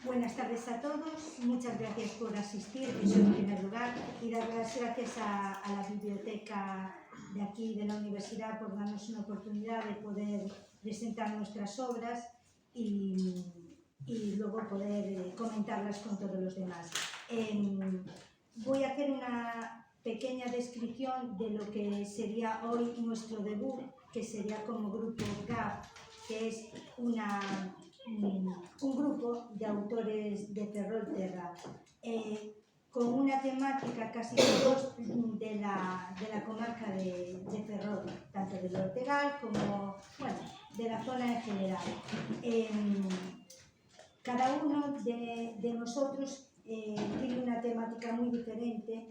Buenas tardes a todos, muchas gracias por asistir, eso en primer lugar, y dar las gracias a la biblioteca de aquí de la universidad por darnos una oportunidad de poder presentar nuestras obras y luego poder comentarlas con todos los demás. Voy a hacer una pequeña descripción de lo que sería hoy nuestro debut, que sería como grupo GAP, que es un grupo de autores de Ferrolterra, con una temática casi todos de la comarca de Ferrol, tanto del Ortegal como de la zona en general. Cada uno de nosotros tiene una temática muy diferente,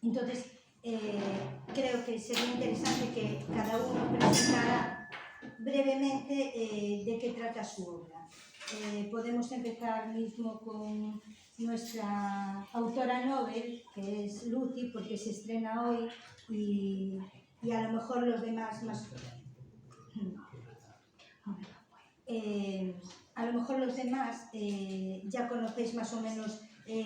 entonces creo que sería interesante que cada uno presentara brevemente de qué trata su obra. Podemos empezar mismo con nuestra autora novel, que es Lucy, porque se estrena hoy y a lo mejor los demás más... a lo mejor los demás ya conocéis más o menos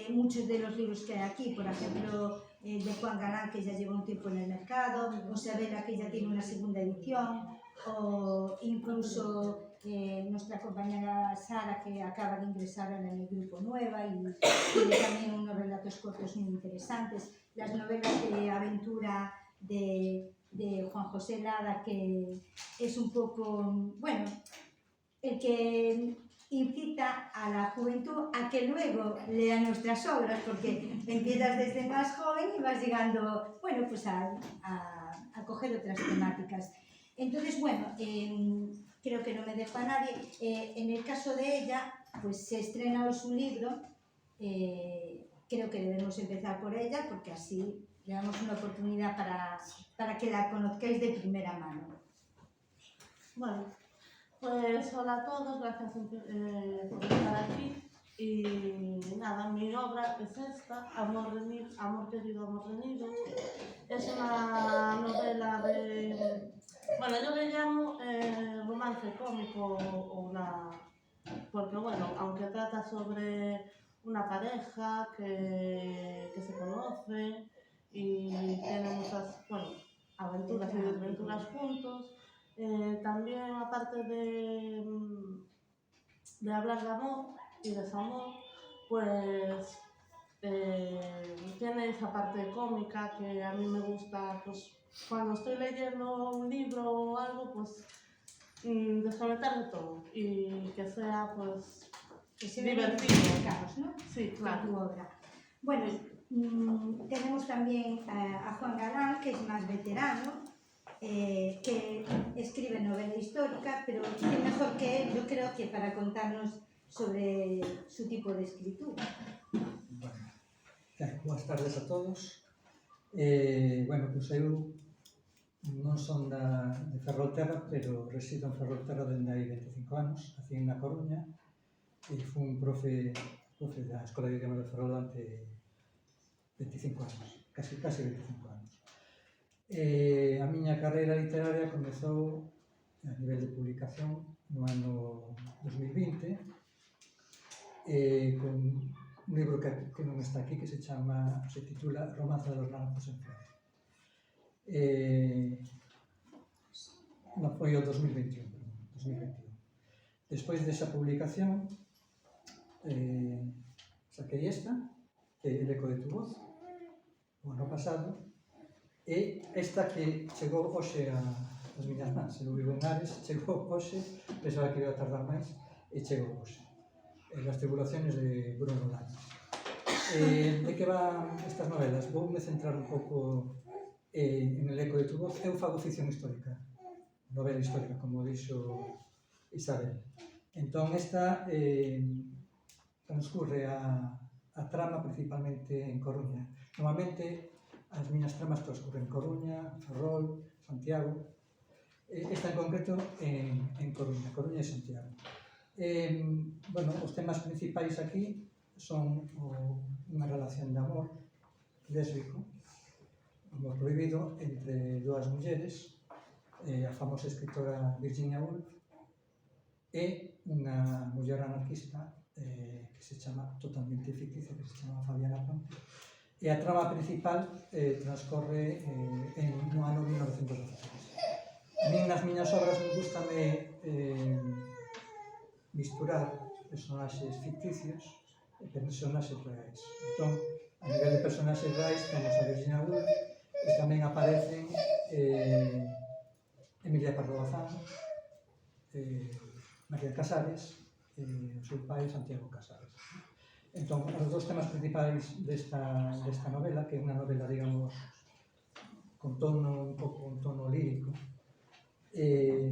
muchos de los libros que hay aquí, por ejemplo, de Juan Galán, que ya lleva un tiempo en el mercado, o Sabela, que ya tiene una segunda edición, o incluso nuestra compañera Sara, que acaba de ingresar en el grupo Nueva y tiene también unos relatos cortos muy interesantes, las novelas de aventura de Juan José Lada, que es un poco, bueno, el que incita a la juventud a que luego lea nuestras obras, porque empiezas desde más joven y vas llegando, bueno, pues a coger otras temáticas. Entonces, bueno, creo que no me dejo a nadie. En el caso de ella, pues se estrena hoy su libro, creo que debemos empezar por ella, porque así le damos una oportunidad para que la conozcáis de primera mano. Bueno, pues hola a todos, gracias por estar aquí. Y nada, mi obra es esta, Amor querido, amor reñido. Es una novela de... Bueno, yo le llamo romance cómico porque bueno, aunque trata sobre una pareja que se conoce y tiene muchas, bueno, aventuras y desventuras juntos, también aparte de hablar de amor y desamor, pues tiene esa parte cómica que a mí me gusta, pues cuando estoy leyendo un libro o algo, pues desconectar de todo y que sea pues divertido. ¿No? Sí, claro. Tu obra. Bueno, tenemos también a Juan Galán, que es más veterano, que escribe novela histórica, pero es mejor que él, yo creo, que para contarnos sobre su tipo de escritura. Bueno, boas tardes a todos. Bueno, pois eu non son de Ferrolterra, pero resido en Ferrolterra dende hai 25 anos, nací na Coruña e fui un profe da Escola de Idiomas de Ferrol durante 25 anos, casi 25 anos. A miña carreira literaria comezou a nivel de publicación no ano 2020 con un libro que non está aquí, que se titula Romance de los naranjos en flor. Non foi o 2021. Despois desa publicación saquei esta, que é El eco de tu voz, o ano pasado, e esta que chegou hoxe ás miñas mans. Eu vivo en Ares, chegou hoxe, pensaba que iba a tardar máis, e chegou hoxe. Las tribulaciones de Bruno Lage. De que van estas novelas? Voume centrar un pouco en El eco de tu voz. Eu fago ficción histórica, novela histórica, como dixo Isabel. Entón, esta transcurre a trama principalmente en Coruña. Normalmente, as miñas tramas transcurren en Coruña, Ferrol, Santiago. Esta en concreto en Coruña e Santiago. Bueno, os temas principais aquí son unha relación de amor lésbico, amor prohibido, entre dúas mulleres, a famosa escritora Virginia Woolf e unha muller anarquista que se chama, totalmente ficticia, que se chama Fabiana Ponte. E a trama principal transcorre no ano 1916. A min nas miñas obras me gustame misturar personaxes ficticios e personaxes reais. Entón, a nivel de personaxes reais temos a Virginia Woolf e tamén aparecen Emilia Pardo Bazán, María Casares e o seu pai Santiago Casares. Entón, os dos temas principais desta novela, que é unha novela, digamos, con tono, un pouco un tono lírico,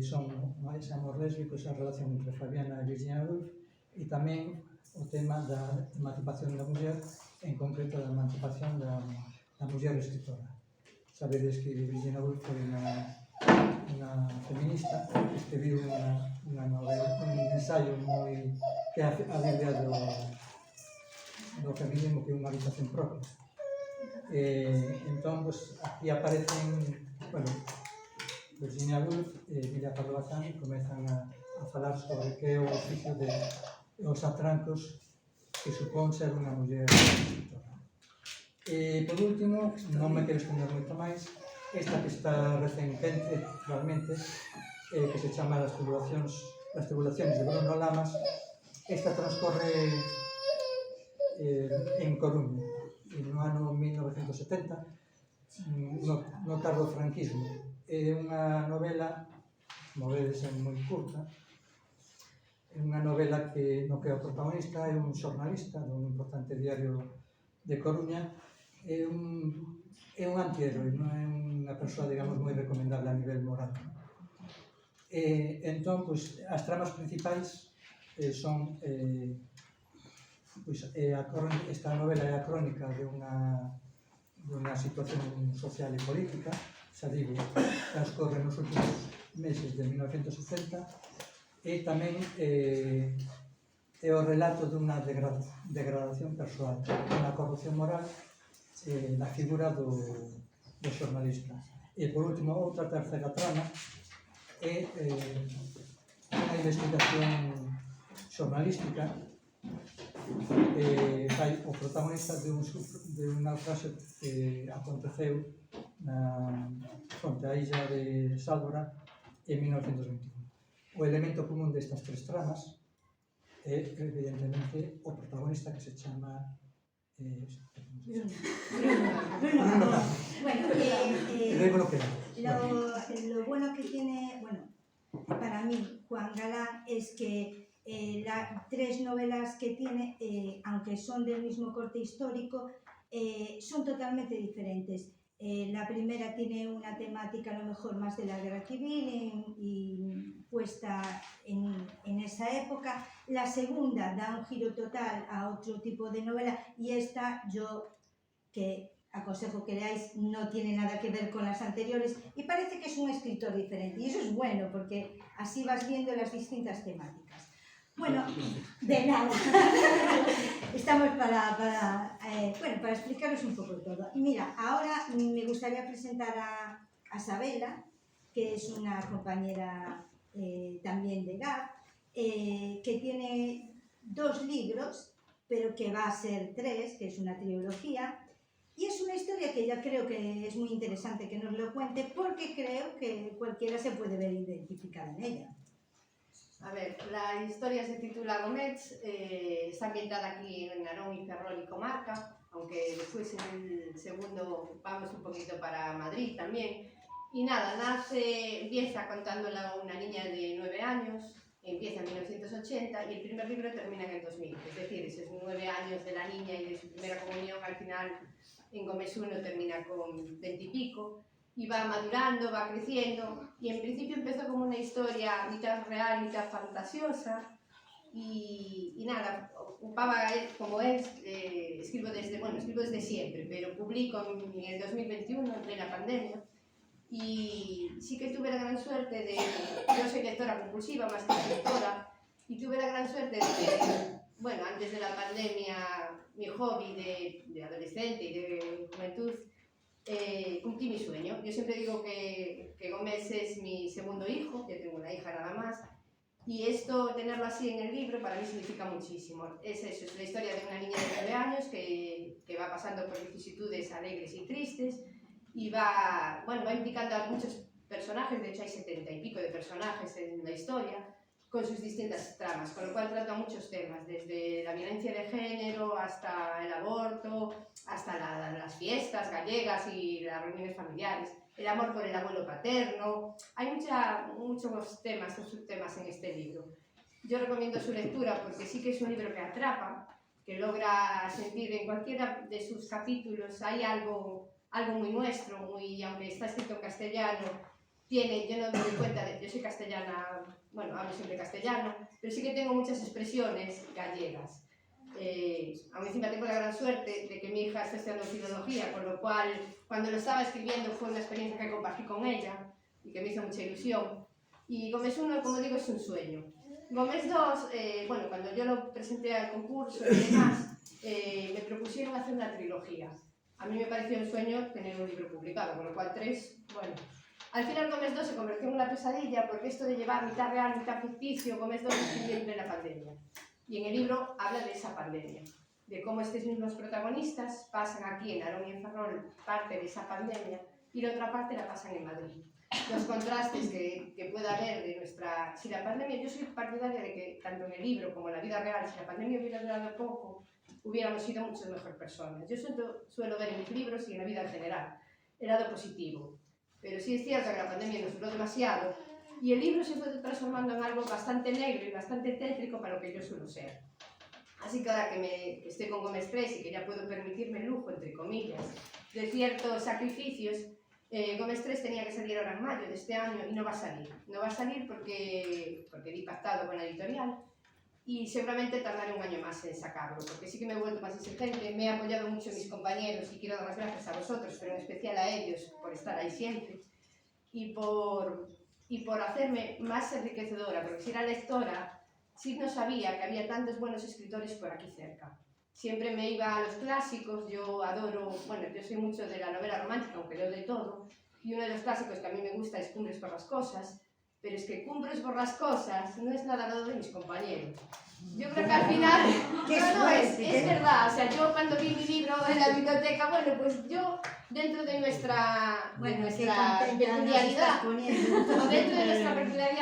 son ese amor lésbico, esa relación entre Fabiana e Virginia Woolf, e tamén o tema da emancipación da muller, en concreto da emancipación da muller escritora. Sabedes que Virginia Woolf foi unha feminista que escribiu unha novela, un ensayo moi que é a Biblia do feminismo, que é unha habitación propia. Entón, aquí aparecen, bueno, Virginia Woolf e Emilia Pardo Bazán comezan a falar sobre que é o oficio de os atrancos que supón ser unha muller escritora. Por último, non me quero estender moito máis, esta que está recén quente, realmente, que se chama Las tribulaciones de Bruno Lamas. Esta transcorre en Coruña, no ano 1970, no cargo do franquismo. É unha novela, como vedes, é moi curta, é unha novela no que o protagonista é un xornalista dun importante diario de Coruña, é un antihéroe, non é unha persoa, digamos, moi recomendable a nivel moral. Entón, as tramas principais son esta novela é a crónica de unha situación social e política, xa digo, transcorre nos últimos meses de 1970, e tamén é o relato dunha degradación persoal, unha corrupción moral na figura do xornalista. E, por último, outra terceira trama é unha investigación xornalística. O protagonista de un naufraxio que aconteceu fronte á illa de Sálvora en 1921. O elemento común destas tres tramas é, evidentemente, o protagonista, que se chama Bruno. Lo bueno que tiene, para mí, Juan Galán, es que las tres novelas que tiene, aunque son del mismo corte histórico, son totalmente diferentes. La primera tiene una temática a lo mejor más de la guerra civil y puesta en esa época. La segunda da un giro total a otro tipo de novela, y esta, yo que aconsejo que leáis, no tiene nada que ver con las anteriores y parece que es un escritor diferente, y eso es bueno porque así vas viendo las distintas temáticas. Bueno, de nada. Estamos para explicaros un poco todo. Y mira, ahora me gustaría presentar a Sabela, que es una compañera también de GAP, que tiene 2 libros, pero que va a ser 3, que es una trilogía. Y es una historia que ya creo que es muy interesante que nos lo cuente, porque creo que cualquiera se puede ver identificada en ella. A ver, la historia se titula Gomets, está ambientada aquí en Narón y Ferrol y comarca, aunque después en el segundo vamos un poquito para Madrid también. Y nada, empieza contándola una niña de 9 años, empieza en 1980 y el primer libro termina en el 2000. Es decir, esos 9 años de la niña y de su primera comunión, al final en Gómez 1 termina con 20 y pico. Y va madurando, va creciendo, y en principio empezó como una historia mitad real, mitad fantasiosa, y nada, ocupaba él, como él, escribo desde siempre, pero publico en el 2021, en plena pandemia, y sí que tuve la gran suerte yo soy lectora compulsiva más que escritora, y tuve la gran suerte de que, antes de la pandemia, mi hobby de adolescente y de juventud, cumplí mi sueño. Yo siempre digo que Gómez es mi segundo hijo, yo tengo una hija nada más, Y esto, tenerlo así en el libro, para mí significa muchísimo. Es eso, es la historia de una niña de 9 años que va pasando por vicisitudes alegres y tristes y va implicando a muchos personajes, de hecho hay 70 y pico de personajes en la historia, con sus distintas tramas, con lo cual trata muchos temas, desde la violencia de género hasta el aborto, hasta las fiestas gallegas y las reuniones familiares, el amor por el abuelo paterno. Hay muchos temas o subtemas en este libro. Yo recomiendo su lectura porque sí que es un libro que atrapa, que logra sentir en cualquiera de sus capítulos hay algo muy nuestro, aunque está escrito en castellano, yo no me doy cuenta, yo soy castellana, hablo siempre castellano, pero sí que tengo muchas expresiones gallegas. Aún encima tengo la gran suerte de que mi hija está estudiando filología, con lo cual cuando lo estaba escribiendo fue una experiencia que compartí con ella y que me hizo mucha ilusión. Y Gómez 1, como digo, es un sueño. Gómez 2, cuando yo lo presenté al concurso y demás, me propusieron hacer una trilogía. A mí me pareció un sueño tener un libro publicado, con lo cual 3, Al final Gómez 2 se convirtió en una pesadilla porque esto de llevar mitad real, mitad ficticio, Gómez 2 escribió en plena pandemia. Y en el libro habla de esa pandemia, de cómo estos mismos protagonistas pasan aquí en Narón y en Ferrol parte de esa pandemia y la otra parte la pasan en Madrid. Los contrastes que pueda haber de si la pandemia, yo soy partidaria de que tanto en el libro como en la vida real, si la pandemia hubiera durado poco, hubiéramos sido mucho mejor personas. Yo suelo ver en mis libros y en la vida en general el lado positivo, pero sí es cierto que la pandemia nos duró demasiado y el libro se fue transformando en algo bastante negro y bastante tétrico para lo que yo suelo ser. Así que ahora que estoy con Gómez 3 y que ya puedo permitirme el lujo, entre comillas, de ciertos sacrificios, Gómez 3 tenía que salir ahora en mayo de este año y no va a salir. No va a salir porque di pactado con la editorial y seguramente tardaré un año más en sacarlo, porque sí que me he vuelto más exigente, me he apoyado mucho en mis compañeros y quiero dar las gracias a vosotros, pero en especial a ellos por estar ahí siempre y por hacerme más enriquecedora, porque si era lectora, sí no sabía que había tantos buenos escritores por aquí cerca. Siempre me iba a los clásicos, yo adoro, yo soy mucho de la novela romántica, aunque leo de todo, y uno de los clásicos que a mí me gusta es Cumbres Borrascosas, pero es que Cumbres Borrascosas no es nada al lado de mis compañeros. Yo creo que al final, es verdad, o sea, yo cuando vi mi libro en la biblioteca, pues yo, dentro de nuestra peculiaridad,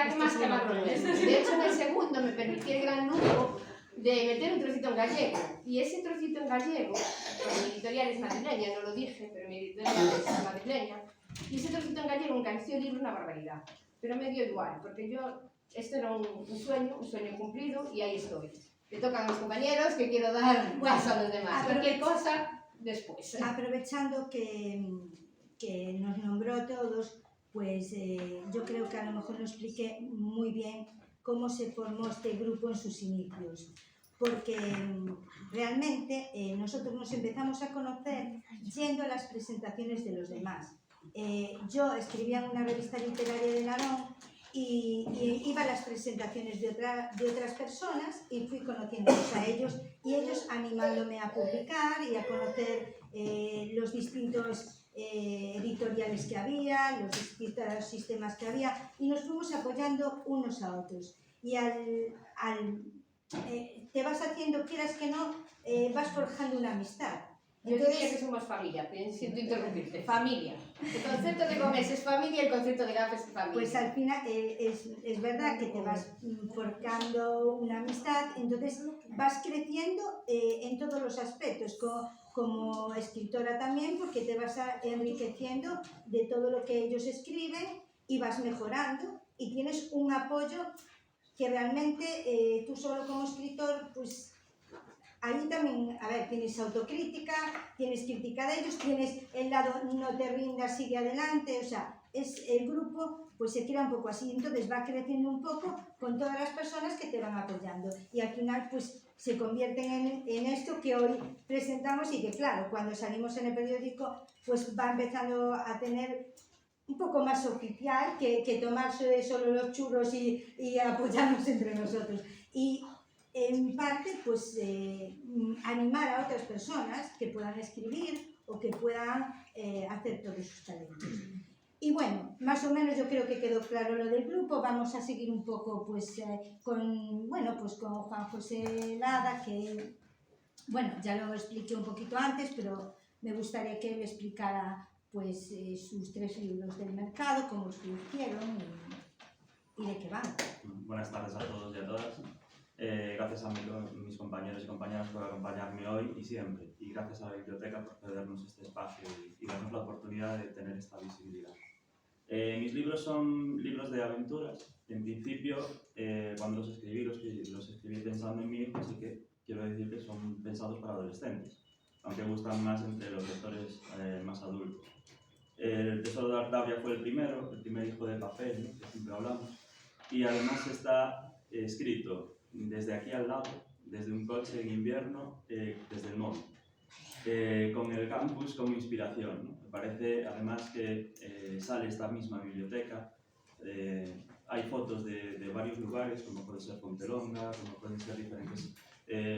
¿qué más que más de hecho en el segundo me permití el gran lujo de meter un trocito en gallego, y ese trocito en gallego, porque mi editorial es madrileña, no lo dije, pero mi editorial es madrileña, y ese trocito en gallego encareció el libro una barbaridad, pero me dio igual, porque esto era un sueño cumplido, y ahí estoy. Le tocan a mis compañeros que quiero dar paso a los demás, cualquier cosa después. Aprovechando que nos nombró a todos, pues yo creo que a lo mejor no expliqué muy bien cómo se formó este grupo en sus inicios, porque realmente nosotros nos empezamos a conocer yendo a las presentaciones de los demás. Yo escribía en una revista literaria de Narón y iba a las presentaciones de otras personas y fui conociéndolos a ellos y ellos animándome a publicar y a conocer los distintos editoriales que había, los distintos sistemas que había, y nos fuimos apoyando unos a otros. Y te vas haciendo, quieras que no, vas forjando una amistad. Yo diría que somos familia, siento interrumpirte, familia. El concepto de Gómez es familia y el concepto de Gafes es familia. Pues al final es verdad que te vas forjando una amistad, entonces vas creciendo en todos los aspectos, como escritora también, porque te vas enriqueciendo de todo lo que ellos escriben y vas mejorando y tienes un apoyo que realmente tú solo como escritor, pues ahí también, tienes autocrítica, tienes crítica de ellos, tienes el lado no te rindas, sigue adelante, o sea, el grupo pues se crea un poco así, entonces va creciendo un poco con todas las personas que te van apoyando y al final pues se convierten en esto que hoy presentamos y que claro, cuando salimos en el periódico pues va empezando a tener un poco más oficial que tomarse solo los churros y apoyarnos entre nosotros. Y en parte, pues, animar a otras personas que puedan escribir o que puedan hacer todos sus talentos. Y bueno, más o menos yo creo que quedó claro lo del grupo. Vamos a seguir un poco pues, con Juan José Lada, que bueno, ya lo expliqué un poquito antes, pero me gustaría que él explicara pues, sus 3 libros del mercado, cómo surgieron y de qué van. Buenas tardes a todos y a todas. Gracias a mis compañeros y compañeras por acompañarme hoy y siempre. Y gracias a la biblioteca por cedernos este espacio y darnos la oportunidad de tener esta visibilidad. Mis libros son libros de aventuras. En principio, cuando los escribí pensando en mi hijo, así que quiero decir que son pensados para adolescentes, aunque gustan más entre los lectores más adultos. El Tesoro de Artavia fue el primer hijo de papel, ¿no?, que siempre hablamos, y además está escrito desde aquí al lado, desde un coche en invierno, desde el móvil, con el campus como inspiración, ¿no? Me parece además que sale esta misma biblioteca. Hay fotos de varios lugares, como puede ser Pontelonga, como pueden ser diferentes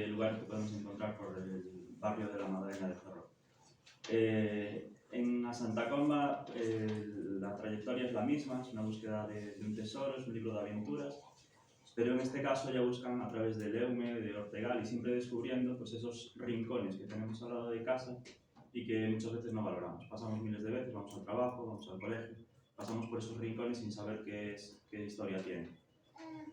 lugares que podemos encontrar por el barrio de la Madalena de Ferrol. En A Santa Comba la trayectoria es la misma, es una búsqueda de un tesoro, es un libro de aventuras, pero en este caso ya buscan a través del Eume, de Ortegal, y siempre descubriendo pues, esos rincones que tenemos al lado de casa y que muchas veces no valoramos. Pasamos miles de veces, vamos al trabajo, vamos al colegio, pasamos por esos rincones sin saber qué historia tienen.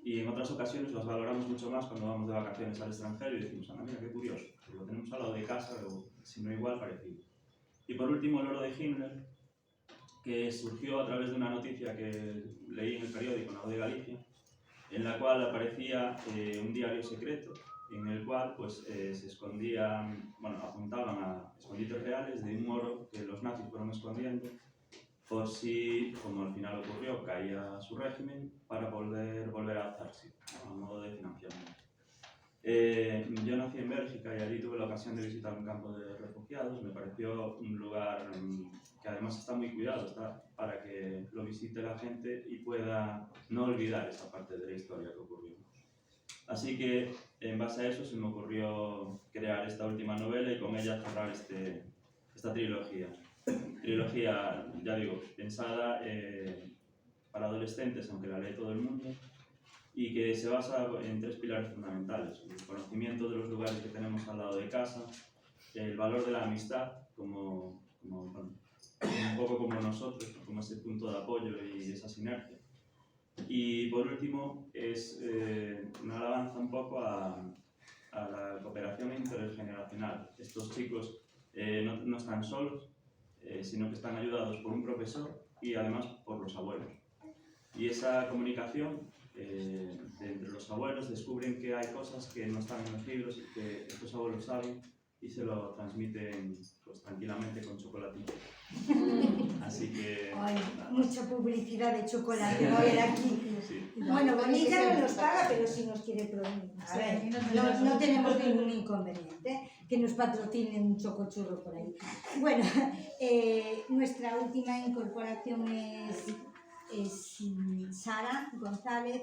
Y en otras ocasiones las valoramos mucho más cuando vamos de vacaciones al extranjero y decimos, ah, mira, qué curioso, lo tenemos al lado de casa, o si no igual, parecido. Y por último, El oro de Himmler, que surgió a través de una noticia que leí en el periódico La Voz de Galicia, en la cual aparecía un diario secreto, en el cual pues, se escondían, bueno, apuntaban a escondites reales de un oro que los nazis fueron escondiendo, por si, como al final ocurrió, caía su régimen para volver a alzarse, a modo de financiamiento. Yo nací en Bélgica y allí tuve la ocasión de visitar un campo de refugiados. Me pareció un lugar que además está muy cuidado, está para que lo visite la gente y pueda no olvidar esa parte de la historia que ocurrió. Así que, en base a eso, se me ocurrió crear esta última novela y con ella cerrar esta trilogía. Trilogía, ya digo, pensada para adolescentes, aunque la lee todo el mundo, y que se basa en 3 pilares fundamentales: el conocimiento de los lugares que tenemos al lado de casa, el valor de la amistad, como un poco como nosotros, como ese punto de apoyo y esa sinergia. Y por último, es una alabanza un poco a la cooperación intergeneracional. Estos chicos no están solos, sino que están ayudados por un profesor y además por los abuelos. Y esa comunicación entre los abuelos, descubren que hay cosas que no están en los libros y que estos abuelos saben y se lo transmiten pues, tranquilamente con chocolatito. Así que... Ay, mucha publicidad de chocolate va a haber aquí. Sí. Bueno, Bonilla no nos paga, pero sí nos quiere a ver, no tenemos ningún inconveniente que nos patrocinen un chocochurro por ahí. Bueno, nuestra última incorporación es Sara González,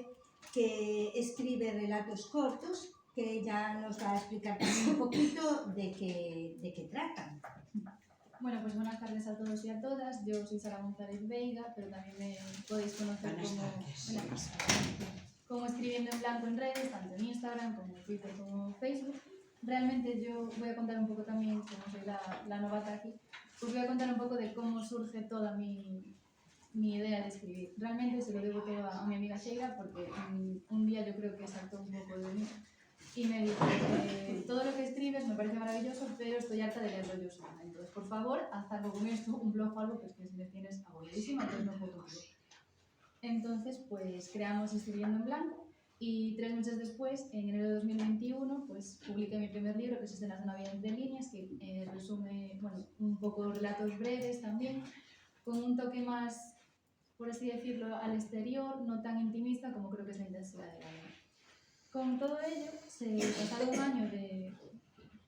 que escribe relatos cortos, que ella nos va a explicar también un poquito de qué tratan. Bueno, pues buenas tardes a todos y a todas. Yo soy Sara González Veiga, pero también me podéis conocer como Escribiendo en Blanco en redes, tanto en Instagram como en Twitter como Facebook. Realmente yo voy a contar un poco también, como soy la novata aquí, pues voy a contar un poco de cómo surge toda mi idea de escribir. Realmente se lo debo todo a mi amiga Sheila, porque un día yo creo que saltó un poco de mí y me dijo que todo lo que escribes me parece maravilloso, pero estoy harta de leerlo yo sola. Entonces, por favor, haz algo con esto, un blog o algo, pues que si me tienes aburridísima, entonces no puedo más. Entonces, pues creamos Escribiendo en Blanco y 3 meses después, en enero de 2021, pues publiqué mi primer libro, que es Escenas de Navidad entre líneas, que resume, bueno, un poco relatos breves también, con un toque más, por así decirlo, al exterior, no tan intimista como creo que es la intensidad de la obra. Con todo ello, se pasaron un año de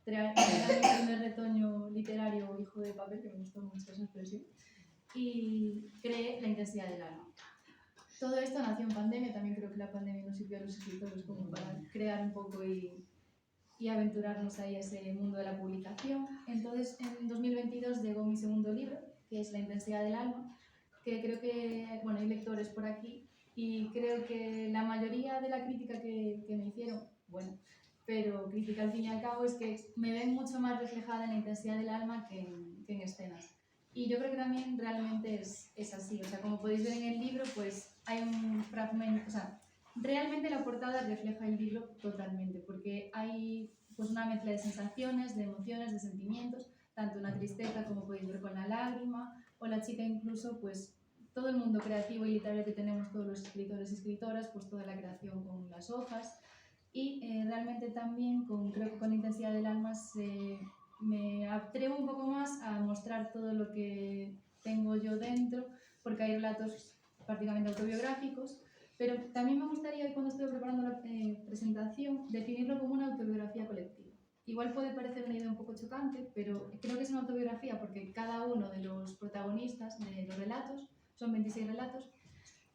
crear mi primer retoño literario hijo de papel, que me gustó mucho esa expresión, y creé La intensidad del alma. Todo esto nació en pandemia, también creo que la pandemia nos sirvió a los escritores como para crear un poco y aventurarnos ahí a ese mundo de la publicación. Entonces, en 2022 llegó mi segundo libro, que es La intensidad del alma, que creo que, bueno, hay lectores por aquí y creo que la mayoría de la crítica que me hicieron, bueno, pero crítica al fin y al cabo, es que me ven mucho más reflejada en la intensidad del alma que en escenas. Y yo creo que también realmente es así, o sea, como podéis ver en el libro, pues hay un fragmento, o sea, realmente la portada refleja el libro totalmente, porque hay pues una mezcla de sensaciones, de emociones, de sentimientos, tanto una tristeza como podéis ver con la lágrima, o la chica incluso, pues todo el mundo creativo y literario que tenemos todos los escritores y escritoras, pues toda la creación con las hojas, y realmente también creo que con intensidad del alma me atrevo un poco más a mostrar todo lo que tengo yo dentro, porque hay relatos prácticamente autobiográficos, pero también me gustaría, cuando estoy preparando la presentación, definirlo como una autobiografía colectiva. Igual puede parecer una idea un poco chocante, pero creo que es una autobiografía porque cada uno de los protagonistas de los relatos, son 26 relatos,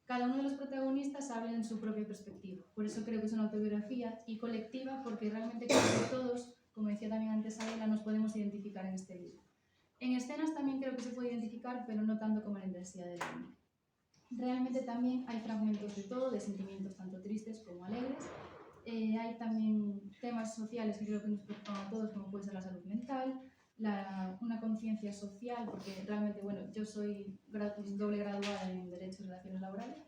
cada uno de los protagonistas habla en su propia perspectiva. Por eso creo que es una autobiografía, y colectiva porque realmente creo que todos, como decía también antes Adela, nos podemos identificar en este libro. En escenas también creo que se puede identificar, pero no tanto como la intensidad del alma. Realmente también hay fragmentos de todo, de sentimientos tanto tristes como alegres. Hay también temas sociales que creo que nos preocupan a todos, como puede ser la salud mental, una conciencia social, porque realmente, bueno, yo soy doble graduada en Derecho y Relaciones Laborales,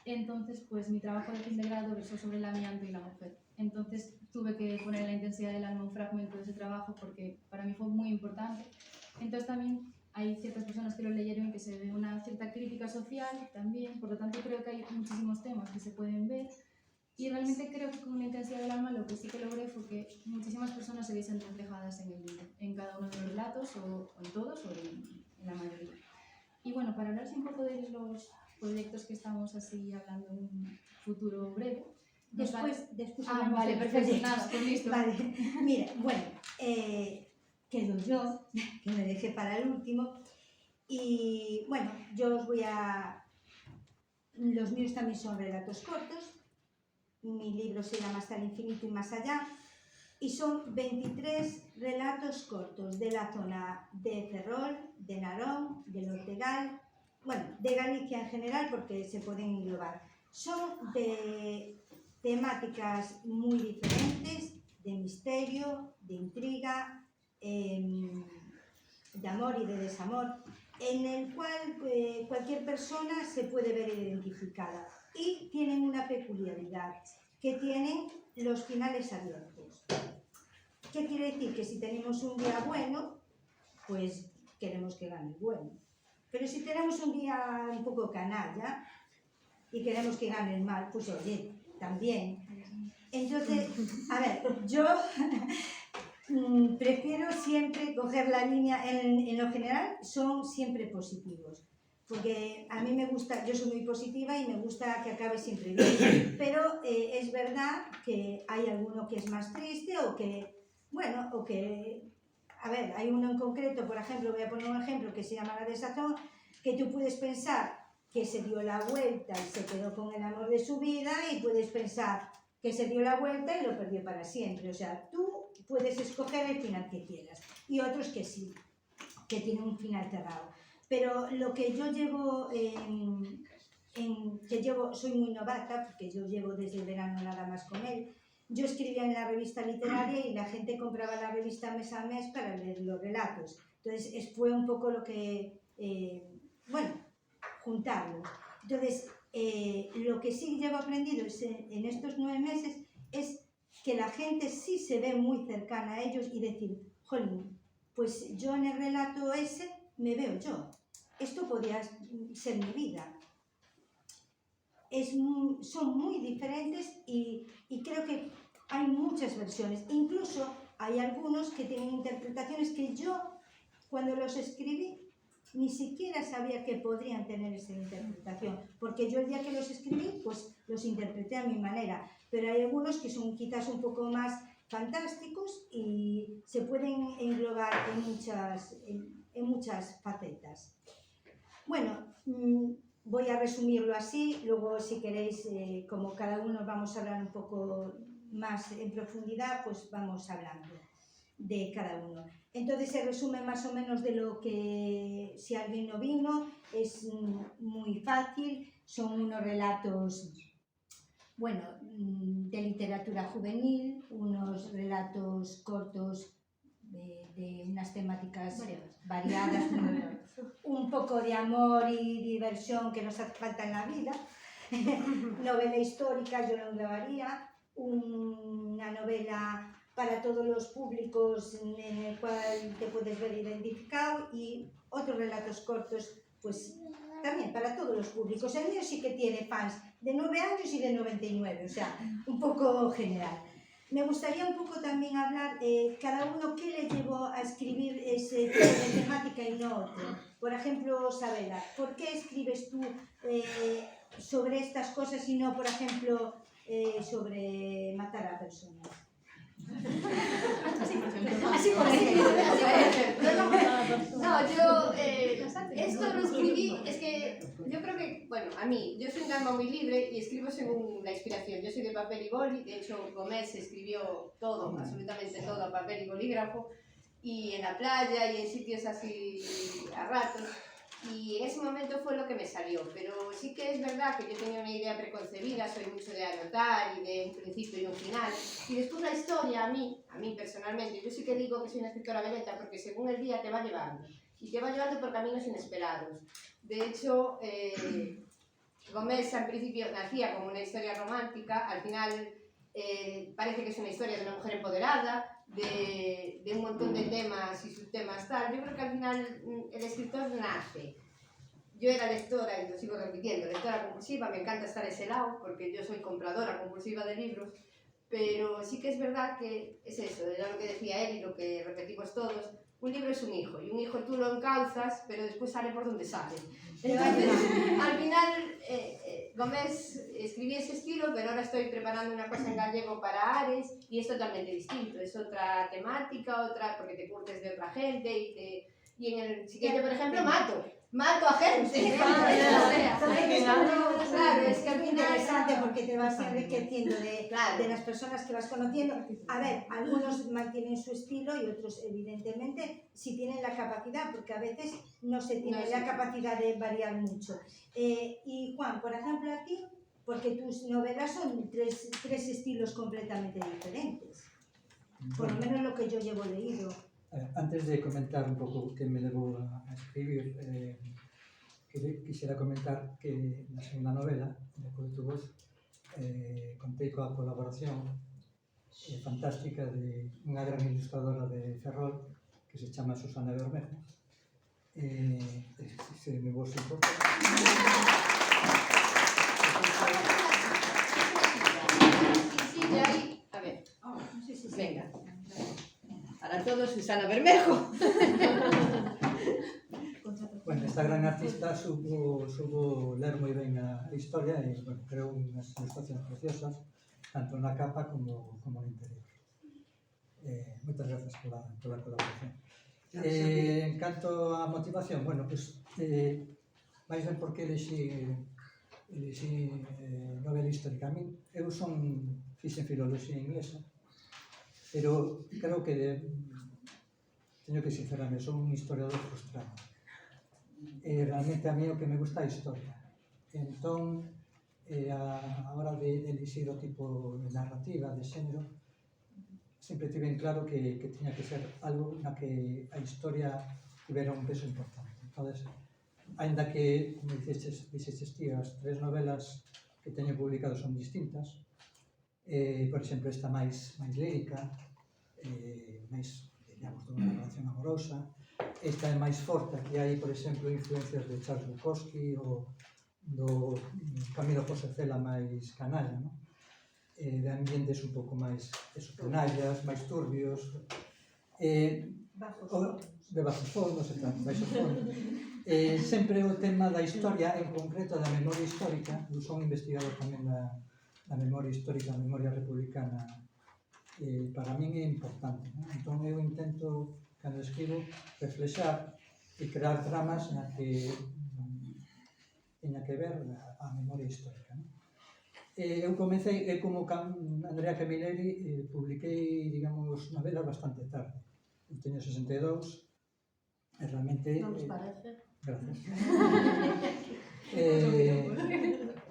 entonces pues mi trabajo de fin de grado versó sobre el amianto y la mujer. Entonces tuve que poner en la intensidad del alma un fragmento de ese trabajo porque para mí fue muy importante. Entonces también hay ciertas personas que lo leyeron y que se ve una cierta crítica social también, por lo tanto creo que hay muchísimos temas que se pueden ver. Y realmente creo que con la intensidad del alma lo que sí que logré fue que muchísimas personas se viesen reflejadas en el libro, en cada uno de los relatos, o en todos, o en la mayoría. Y bueno, para hablar un poco de los proyectos que estamos así hablando en un futuro breve. Después hablamos vale, de perfecto, nada, pues listo. Vale, mira, bueno, quedo yo, que me dejé para el último. Y bueno, yo os voy a... Los míos también son relatos cortos. Mi libro se llama Hasta el infinito y más allá, y son 23 relatos cortos de la zona de Ferrol, de Narón, del Ortegal, bueno, de Galicia en general, porque se pueden englobar. Son de temáticas muy diferentes, de misterio, de intriga, de amor y de desamor, en el cual cualquier persona se puede ver identificada. Y tienen una peculiaridad, que tienen los finales abiertos. ¿Qué quiere decir? Que si tenemos un día bueno, pues queremos que gane el bueno. Pero si tenemos un día un poco canalla y queremos que gane el mal, pues oye, también. Entonces, a ver, yo prefiero siempre coger la línea, en lo general son siempre positivos. Porque a mí me gusta, yo soy muy positiva y me gusta que acabe siempre bien, pero es verdad que hay alguno que es más triste o que, bueno, o que, a ver, hay uno en concreto, por ejemplo, voy a poner un ejemplo que se llama La desazón, que tú puedes pensar que se dio la vuelta y se quedó con el amor de su vida, y puedes pensar que se dio la vuelta y lo perdió para siempre. O sea, tú puedes escoger el final que quieras, y otros que sí, que tienen un final cerrado. Pero lo que yo llevo, soy muy novata, porque yo llevo desde el verano nada más con él. Yo escribía en la revista literaria y la gente compraba la revista mes a mes para leer los relatos. Entonces fue un poco lo que, bueno, juntarlos. Entonces, lo que sí llevo aprendido en estos 9 meses es que la gente sí se ve muy cercana a ellos y decir, jolín, pues yo en el relato ese me veo yo. Esto podría ser mi vida. Son muy diferentes y creo que hay muchas versiones. Incluso hay algunos que tienen interpretaciones que yo, cuando los escribí, ni siquiera sabía que podrían tener esa interpretación. Porque yo el día que los escribí, pues los interpreté a mi manera. Pero hay algunos que son quizás un poco más fantásticos y se pueden englobar en muchas facetas. Bueno, voy a resumirlo así, luego si queréis, como cada uno vamos a hablar un poco más en profundidad, pues vamos hablando. de cada uno. Entonces se resume más o menos de lo que, si alguien no vino, es muy fácil, son unos relatos, bueno, de literatura juvenil, unos relatos cortos de unas temáticas variadas, un poco de amor y diversión que nos hace falta en la vida, novela histórica, yo lo englobaría, una novela para todos los públicos en el cual te puedes ver identificado y otros relatos cortos, pues también para todos los públicos. El mío sí que tiene fans de 9 años y de 99, o sea, un poco general. Me gustaría un poco también hablar cada uno qué le llevó a escribir ese tipo de temática y no otro. Por ejemplo, Sabela, ¿por qué escribes tú sobre estas cosas y no, por ejemplo, sobre matar a personas? Así por ejemplo. No, yo esto lo escribí, es que yo creo que, bueno, a mí, yo soy un alma muy libre y escribo según la inspiración. Yo soy de papel y boli, de hecho Gómez escribió todo, absolutamente todo a papel y bolígrafo, y en la playa y en sitios así a ratos. Y en ese momento fue lo que me salió, pero sí que es verdad que yo tenía una idea preconcebida, soy mucho de anotar y de un principio y un final, y después la historia a mí personalmente, yo sí que digo que soy una escritora veleta porque según el día te va llevando, y te va llevando por caminos inesperados. De hecho, Gómez al principio nacía como una historia romántica, al final parece que es una historia de una mujer empoderada, de un montón de temas y subtemas tal. Yo creo que al final el escritor nace. Yo era lectora, y lo sigo repitiendo, lectora compulsiva, me encanta estar a ese lado, porque yo soy compradora compulsiva de libros, pero sí que es verdad que es eso, era lo que decía él y lo que repetimos todos, un libro es un hijo, y un hijo tú lo encauzas, pero después sale por donde sale. Entonces, al final, Gómez escribí ese estilo, pero ahora estoy preparando una cosa en gallego para Ares, y es totalmente distinto, es otra temática, otra, porque te curtes de otra gente, y en el siguiente, por ejemplo, mato a gente. Claro, es que es muy interesante porque te vas enriqueciendo de las personas que vas conociendo. A ver, algunos mantienen su estilo y otros, evidentemente, sí tienen la capacidad, porque a veces no se tiene la capacidad de variar mucho. Y Juan, por ejemplo, a ti, porque tus novelas son tres estilos completamente diferentes. Por lo menos lo que yo llevo leído. Antes de comentar un pouco que me levou a escribir, quisiera comentar que na segunda novela, de Eco de tu voz, contei coa colaboración fantástica de unha gran ilustradora de Ferrol que se chama Susana Bermejo. Se me vos importa. Sí, ya hay. A ver. Venga. Para todos, Susana Bermejo. Bueno, esta gran artista supo ler moi ben a historia e bueno, creou unhas ilustracións preciosas, tanto na capa como no interior. Moitas grazas pola colaboración. En canto á motivación, bueno, pues, máis ben porque elixi novela histórica. A min, eu fixen filoloxía inglesa, pero creo que teño que sincerarme, son un historiador frustrado. Realmente a mí o que me gusta é a historia. Entón, a hora de elixir o tipo de narrativa, de xénero, sempre tive en claro que tiña que ser algo na que a historia tivera un peso importante. Entón, ainda que, como dixestes ti, as tres novelas que teño publicado son distintas, por exemplo, esta máis lírica, máis, digamos, dunha relación amorosa. Esta é máis forte, aquí hai, por exemplo, influencias de Charles Bukowski ou do Camilo José Cela máis canalla, non? De ambientes un pouco máis canallas, máis turbios, de bajos fondos e tal, baixos fondos. Sempre o tema da historia, en concreto da memoria histórica, eu son investigador tamén da memoria histórica, da memoria republicana, para min é importante, non? Entón eu intento, cando escribo, reflexar e crear tramas na que ver a memoria histórica, non? Eu comecei, como Andrea Camilleri, publiquei, digamos, novelas bastante tarde. eu teño 62, e realmente... Non nos parece. Gracias.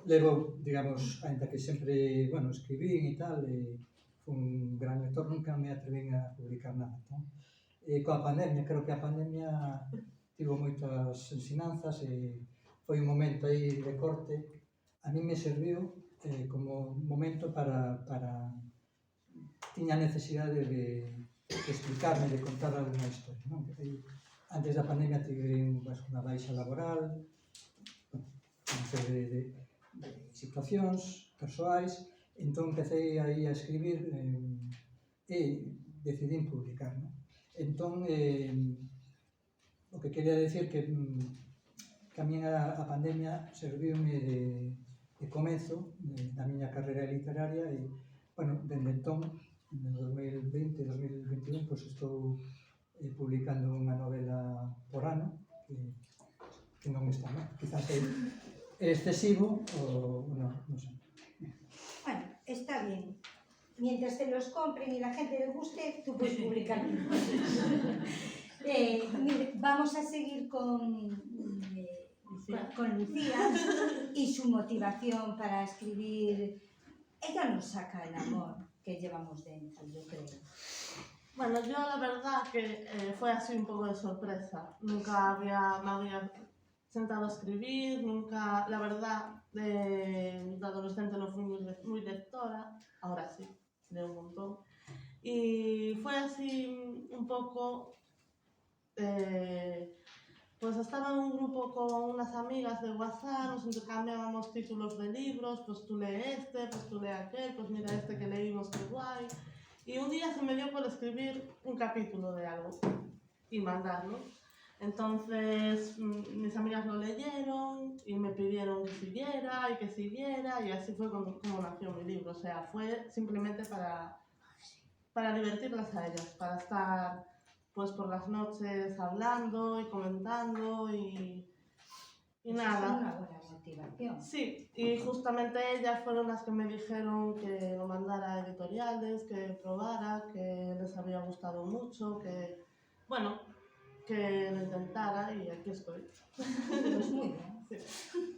Levo, digamos, ainda que sempre, bueno, escribín e tal, foi un gran lector, nunca me atrevín a publicar nada, non? Coa pandemia, creo que a pandemia tivo moitas ensinanzas e foi un momento aí de corte. A mí me serviu como momento para tiña necesidade de explicarme, de contar alguna historia, non? Antes da pandemia tive unha baixa laboral, unha serie de situacións persoais, entón empecé aí a escribir e decidín publicar, non? Entón, o que quería decir que a min a pandemia serviume de comezo da miña carreira literaria e, bueno, dende entón, en 2020, 2021, pois estou publicando unha novela por ano, que non está mal, quizás é excesivo ou non sei. Bueno, está bien. Mientras te los compren y la gente les guste, tú puedes publicar. Mire, vamos a seguir con Lucía y su motivación para escribir. Ella nos saca el amor que llevamos dentro, yo creo. Bueno, yo la verdad que fue así un poco de sorpresa. Nunca me había sentado a escribir, nunca, la verdad, de adolescente no fui muy lectora, ahora sí, leo un montón. Y fue así un poco, pues estaba en un grupo con unas amigas de WhatsApp, nos intercambiábamos títulos de libros, pues tú lees este, pues tú lees aquel, pues mira este que leímos, qué guay. Y un día se me dio por escribir un capítulo de algo y mandarlo. Entonces mis amigas lo leyeron y me pidieron que siguiera y así fue como nació mi libro. O sea, fue simplemente para divertirlas a ellas, para estar pues por las noches hablando y comentando y nada. Es una buena motivación. Sí, y justamente ellas fueron las que me dijeron que lo mandara a editoriales, que probara, que les había gustado mucho, que, bueno, que lo intentara y aquí estoy. Pues muy bien. Sí.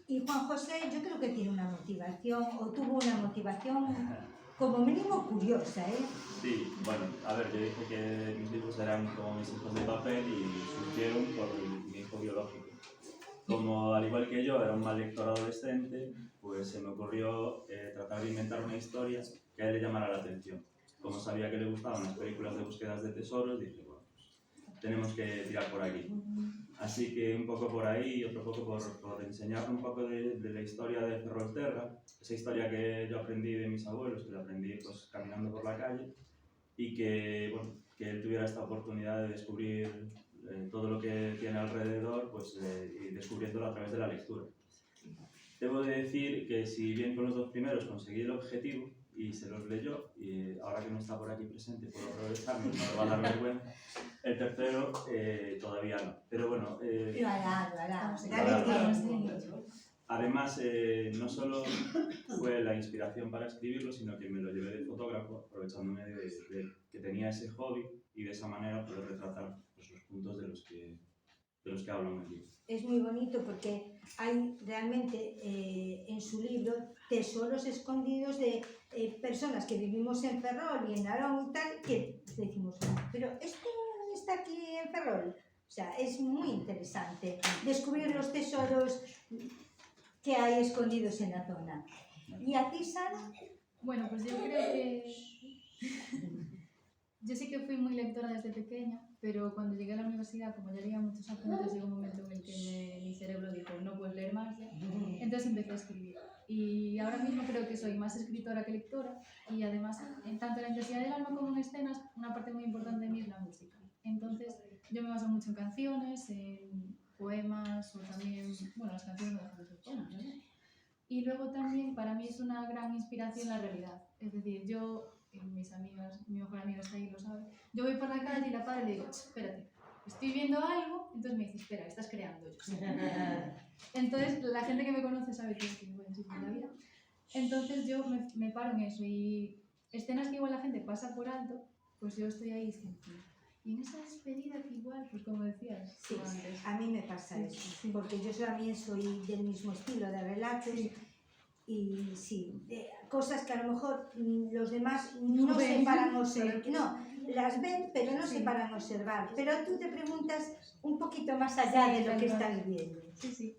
Y Juan José, yo creo que tiene una motivación, o tuvo una motivación como mínimo curiosa, ¿eh? Sí, bueno, a ver, yo dije que mis libros eran como mis hijos de papel y surgieron por mi hijo biológico. Como al igual que yo era un mal lector adolescente, pues se me ocurrió tratar de inventar una historia que a él le llamara la atención. Como sabía que le gustaban las películas de búsquedas de tesoros, dije, bueno, pues tenemos que tirar por aquí. Así que un poco por ahí y otro poco por enseñar un poco de la historia de Ferrolterra, esa historia que yo aprendí de mis abuelos, que la aprendí pues caminando por la calle, y que, bueno, que él tuviera esta oportunidad de descubrir todo lo que tiene alrededor, pues, y descubriéndolo a través de la lectura. Debo de decir que si bien con los dos primeros conseguí el objetivo y se los leyó, y ahora que no está por aquí presente puedo aprovecharme, no me va a dar vergüenza, el tercero todavía no. Pero bueno... Lo hará. Además, no solo fue la inspiración para escribirlo, sino que me lo llevé de fotógrafo, aprovechándome de que tenía ese hobby y de esa manera poder retratar pues, los puntos de los que hablo en el libro. Es muy bonito porque hay realmente en su libro tesoros escondidos de personas que vivimos en Ferrol y en Narón y tal, que decimos, pero esto está aquí en Ferrol. O sea, es muy interesante descubrir los tesoros que hay escondidos en la zona. ¿Y a ti, Sara? Bueno, pues yo creo que... Yo sí que fui muy lectora desde pequeña, pero cuando llegué a la universidad, como ya leía muchos apuntes, llegó un momento en el que mi cerebro dijo, no puedes leer más ya. Entonces empecé a escribir. Y ahora mismo creo que soy más escritora que lectora, y además, tanto en la intensidad del alma como en escenas, una parte muy importante de mí es la música. Entonces, yo me baso mucho en canciones, en poemas, o también, bueno, las canciones no dejan de ser poemas, ¿no? Y luego también, para mí es una gran inspiración la realidad. Es decir, yo... mis amigas, mi mejor amiga está ahí, lo sabe. Yo voy por la calle y la paro y le digo, espérate, estoy viendo algo, entonces me dice, espera, estás creando. Entonces, la gente que me conoce sabe que voy así por la vida. Entonces, yo me paro en eso y escenas que igual la gente pasa por alto, pues yo estoy ahí diciendo, Y en esa despedida que igual, pues como decías Sí, antes, a mí me pasa Sí, eso, sí. porque yo también soy del mismo estilo de relatos y sí, cosas que a lo mejor los demás no ven. separan observar, no, las ven pero no Sí. separan observar, pero tú te preguntas un poquito más allá Sí, de lo tal que cual. estás viendo. Sí, sí.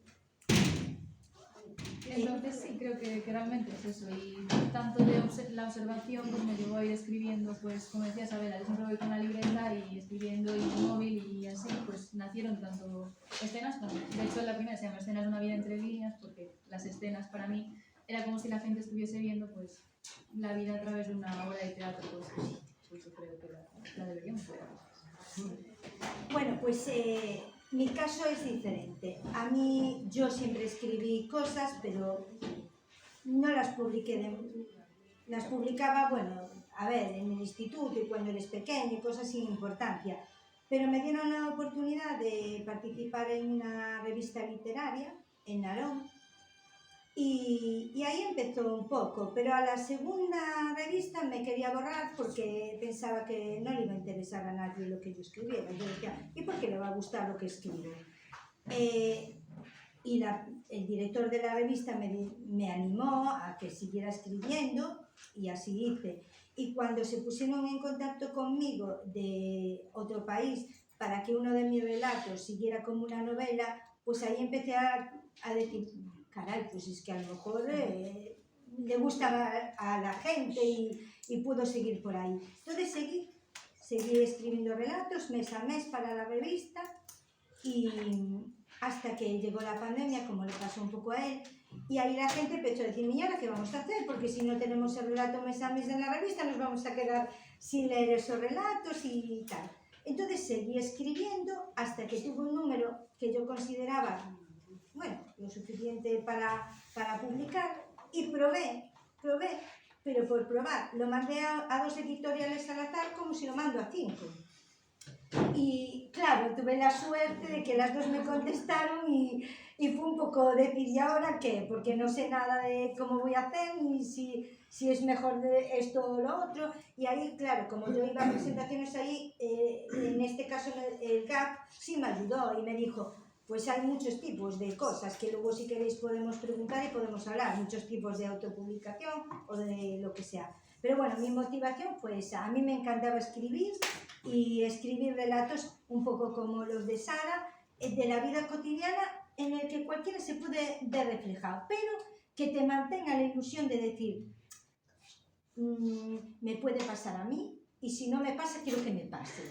Entonces sí, creo que realmente es eso. Y tanto de la observación pues me llevó a ir escribiendo, pues como decía Isabela, yo siempre voy con la libreta y escribiendo y el móvil y así, pues nacieron tanto escenas como, de hecho la primera se llama Escenas de una vida entre líneas, porque las escenas para mí era como si la gente estuviese viendo pues la vida a través de una obra de teatro, pues yo creo que la deberíamos ver. Bueno, pues mi caso es diferente. A mí yo siempre escribí cosas, pero no las publiqué. Las publicaba, bueno, a ver, en el instituto y cuando eres pequeño, cosas sin importancia. Pero me dieron la oportunidad de participar en una revista literaria en Narón y ahí empezó un poco, pero a la segunda revista me quería borrar porque pensaba que no le iba a interesar a nadie lo que yo escribiera. Yo decía, ¿y por qué le va a gustar lo que escribo? Y el director de la revista me animó a que siguiera escribiendo y así hice. Y cuando se pusieron en contacto conmigo de otro país para que uno de mis relatos siguiera como una novela, pues ahí empecé a decir, caray, pues es que a lo mejor le gusta a la gente y puedo seguir por ahí. Entonces seguí escribiendo relatos mes a mes para la revista y hasta que llegó la pandemia, como le pasó un poco a él, y ahí la gente empezó a decir, ¿y ahora qué vamos a hacer? Porque si no tenemos el relato mes a mes en la revista, nos vamos a quedar sin leer esos relatos y tal. Entonces seguí escribiendo hasta que tuve un número que yo consideraba, bueno, lo suficiente para publicar, y probé, pero por probar, lo mandé a 2 editoriales al azar como si lo mando a 5. Y claro, tuve la suerte de que las 2 me contestaron y fue un poco decir, ¿y ahora qué? Porque no sé nada de cómo voy a hacer, ni si es mejor de esto o lo otro. Y ahí, claro, como yo iba a presentaciones ahí, en este caso el GAP sí me ayudó y me dijo, pues hay muchos tipos de cosas que luego si queréis podemos preguntar y podemos hablar, muchos tipos de autopublicación o de lo que sea. Pero bueno, mi motivación fue esa. A mí me encantaba escribir y escribir relatos un poco como los de Sara, de la vida cotidiana en el que cualquiera se puede ver reflejado, pero que te mantenga la ilusión de decir, me puede pasar a mí y si no me pasa quiero que me pase.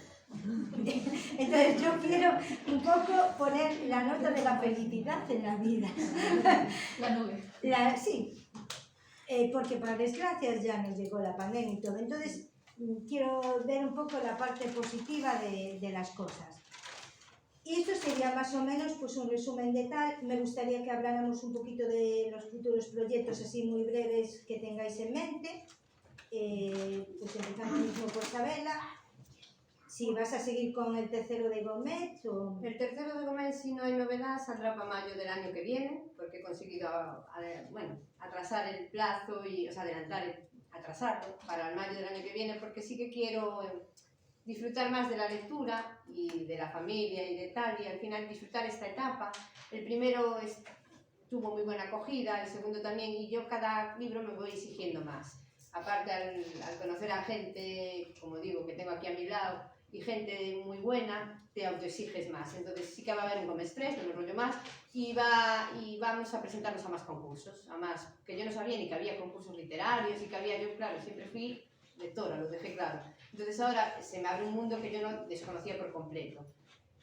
Entonces yo quiero un poco poner la nota de la felicidad en la vida. La nube. Sí, porque para desgracia ya nos llegó la pandemia y todo, entonces quiero ver un poco la parte positiva de las cosas. Y esto sería más o menos pues un resumen de tal. Me gustaría que habláramos un poquito de los futuros proyectos así muy breves que tengáis en mente. Pues empezamos mismo por Isabela. Si vas a seguir con el tercero de Gómez o... El tercero de Gómez, si no hay novedad, saldrá para mayo del año que viene, porque he conseguido atrasar el plazo y, o sea, atrasarlo para el mayo del año que viene, porque sí que quiero disfrutar más de la lectura y de la familia y de tal, y al final disfrutar esta etapa. El primero tuvo muy buena acogida, el segundo también, y yo cada libro me voy exigiendo más. Aparte, al conocer a gente, como digo, que tengo aquí a mi lado, y gente muy buena, te autoexiges más. Entonces sí que va a haber un Gómez 3, no me rollo más, y vamos a presentarnos a más concursos, a más, que yo no sabía ni que había concursos literarios y que había, yo claro, siempre fui lectora, lo dejé claro. Entonces ahora se me abre un mundo que yo no desconocía por completo.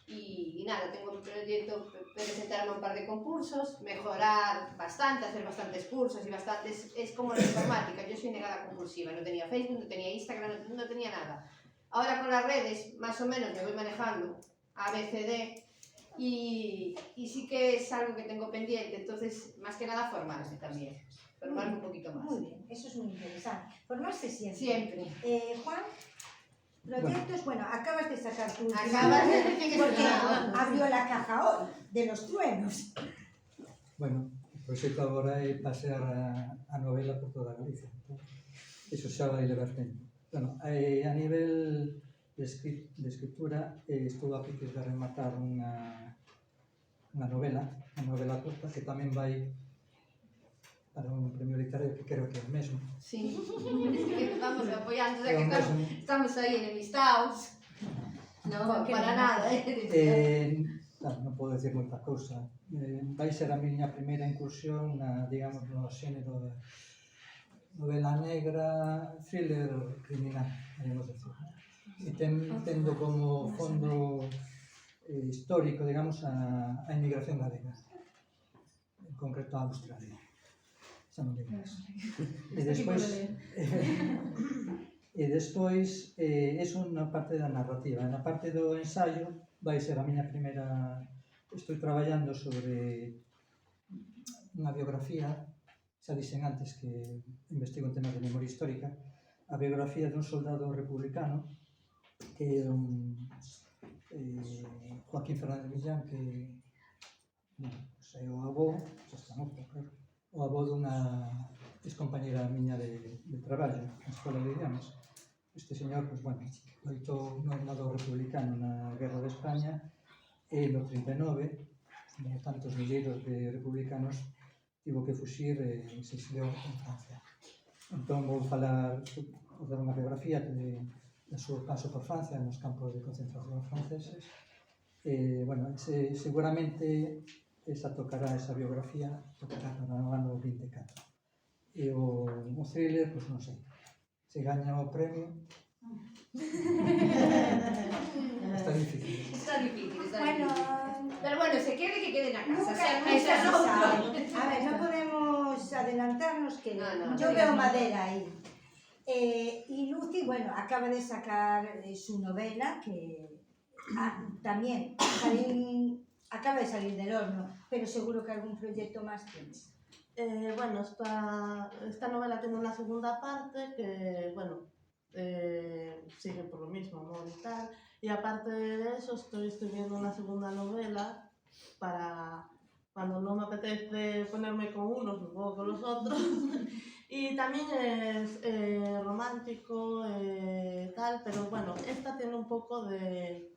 Y nada, tengo un proyecto de presentarme a un par de concursos, mejorar bastante, hacer bastantes cursos y bastantes... Es como la informática, yo soy negada compulsiva, no tenía Facebook, no tenía Instagram, no tenía nada. Ahora con las redes, más o menos, me voy manejando ABCD y sí que es algo que tengo pendiente, entonces, más que nada, formarme también. Formarme un poquito más. Muy bien, eso es muy interesante. Formarse siempre. Siempre. Juan, proyectos, bueno, acabas de sacar tu... Acabas de decir que porque no. abrió la caja hoy, de los truenos. Bueno, o proxecto agora é pasear a novela por toda Galicia. Iso xa vai levar tempo. Bueno, a nivel de escritura, estou a piques de rematar unha novela curta que tamén vai para un premio literario que creo que é o mesmo. Sí, estamos apoyando, o sea É que o mesmo. estamos ahí enemistados. No, para nada, Claro, non podo decir moita cousa. Vai ser a miña primeira incursión digamos, no xénero de novela negra, thriller criminal, podemos decir. E tendo como fondo histórico, digamos, a emigración galega, en concreto a Australia. Xa non digo máis. E despois, eso na parte da narrativa. Na parte do ensaio vai ser a miña primeira... Estou traballando sobre unha biografía, xa dixen antes que investigo en temas de memoria histórica, a biografía dun soldado republicano que é Joaquín Fernández Millán, que é o avó, xa está morto, claro, o avó dunha excompañera miña de traballo na Escola de Idiomas. Este señor, loitou no lado republicano na Guerra de España e no 39, como tantos milleiros de republicanos, tivo que fuxir e se exiliou en Francia. Entón vou dar unha biografía do seu paso por Francia nos campos de concentración franceses. Seguramente esa biografía tocará para o ano 24. E o thriller, pois non sei, se gaña o premio. Está difícil. Está difícil. Bueno, Pero bueno, se quede na casa. nunca Esa se no. sabe. A ver, no podemos adelantarnos que No, yo veo madera ahí. Y Lucy, bueno, acaba de sacar su novela que también acaba de salir del horno, pero seguro que algún proyecto más tienes. Bueno, esta novela tiene una segunda parte que, bueno, sigue por lo mismo, amor y tal. Y aparte de eso, estoy escribiendo una segunda novela para cuando no me apetece ponerme con unos, me pongo con los otros. Y también es romántico, tal, pero bueno, esta tiene un poco de...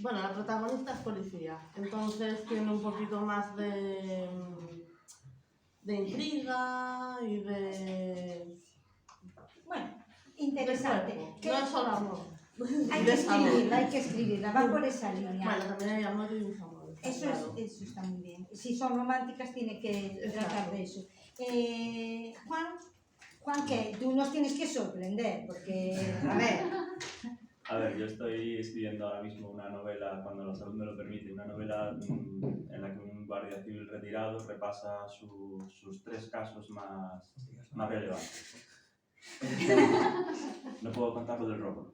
Bueno, la protagonista es policía, entonces tiene un poquito más de intriga y de... Bueno, interesante. No es solo amor. Hay que escribirla, va por esa línea. Bueno, también hay amor y desamor. Eso está muy bien. Si son románticas, tiene que tratar de eso. Juan, ¿qué? Tú nos tienes que sorprender, porque, a ver... A ver, yo estoy escribiendo ahora mismo una novela, cuando la salud me lo permite, una novela en la que un guardia civil retirado repasa sus 3 casos más relevantes. No puedo contar lo del robo.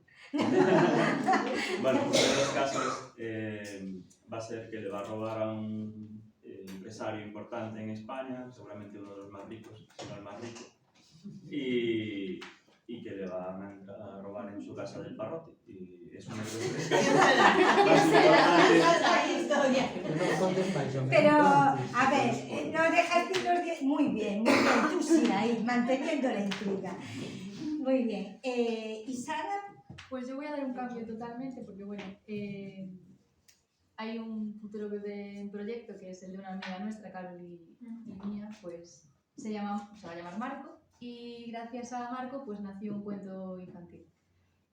Bueno, uno de los casos va a ser que le va a robar a un empresario importante en España, seguramente uno de los más ricos, si no el más rico, y que le van a robar en su casa del Parrote. Y es uno de los 3 casos más importantes. Pero, a ver, no dejaste muy bien, tú sí, ahí, manteniendo la intriga. Muy bien. ¿Y Sara? Pues yo voy a dar un cambio totalmente porque, bueno, hay un futuro bebé en proyecto que es el de una amiga nuestra, Carol y mía, pues se va a llamar Marco, y gracias a Marco pues nació un cuento infantil.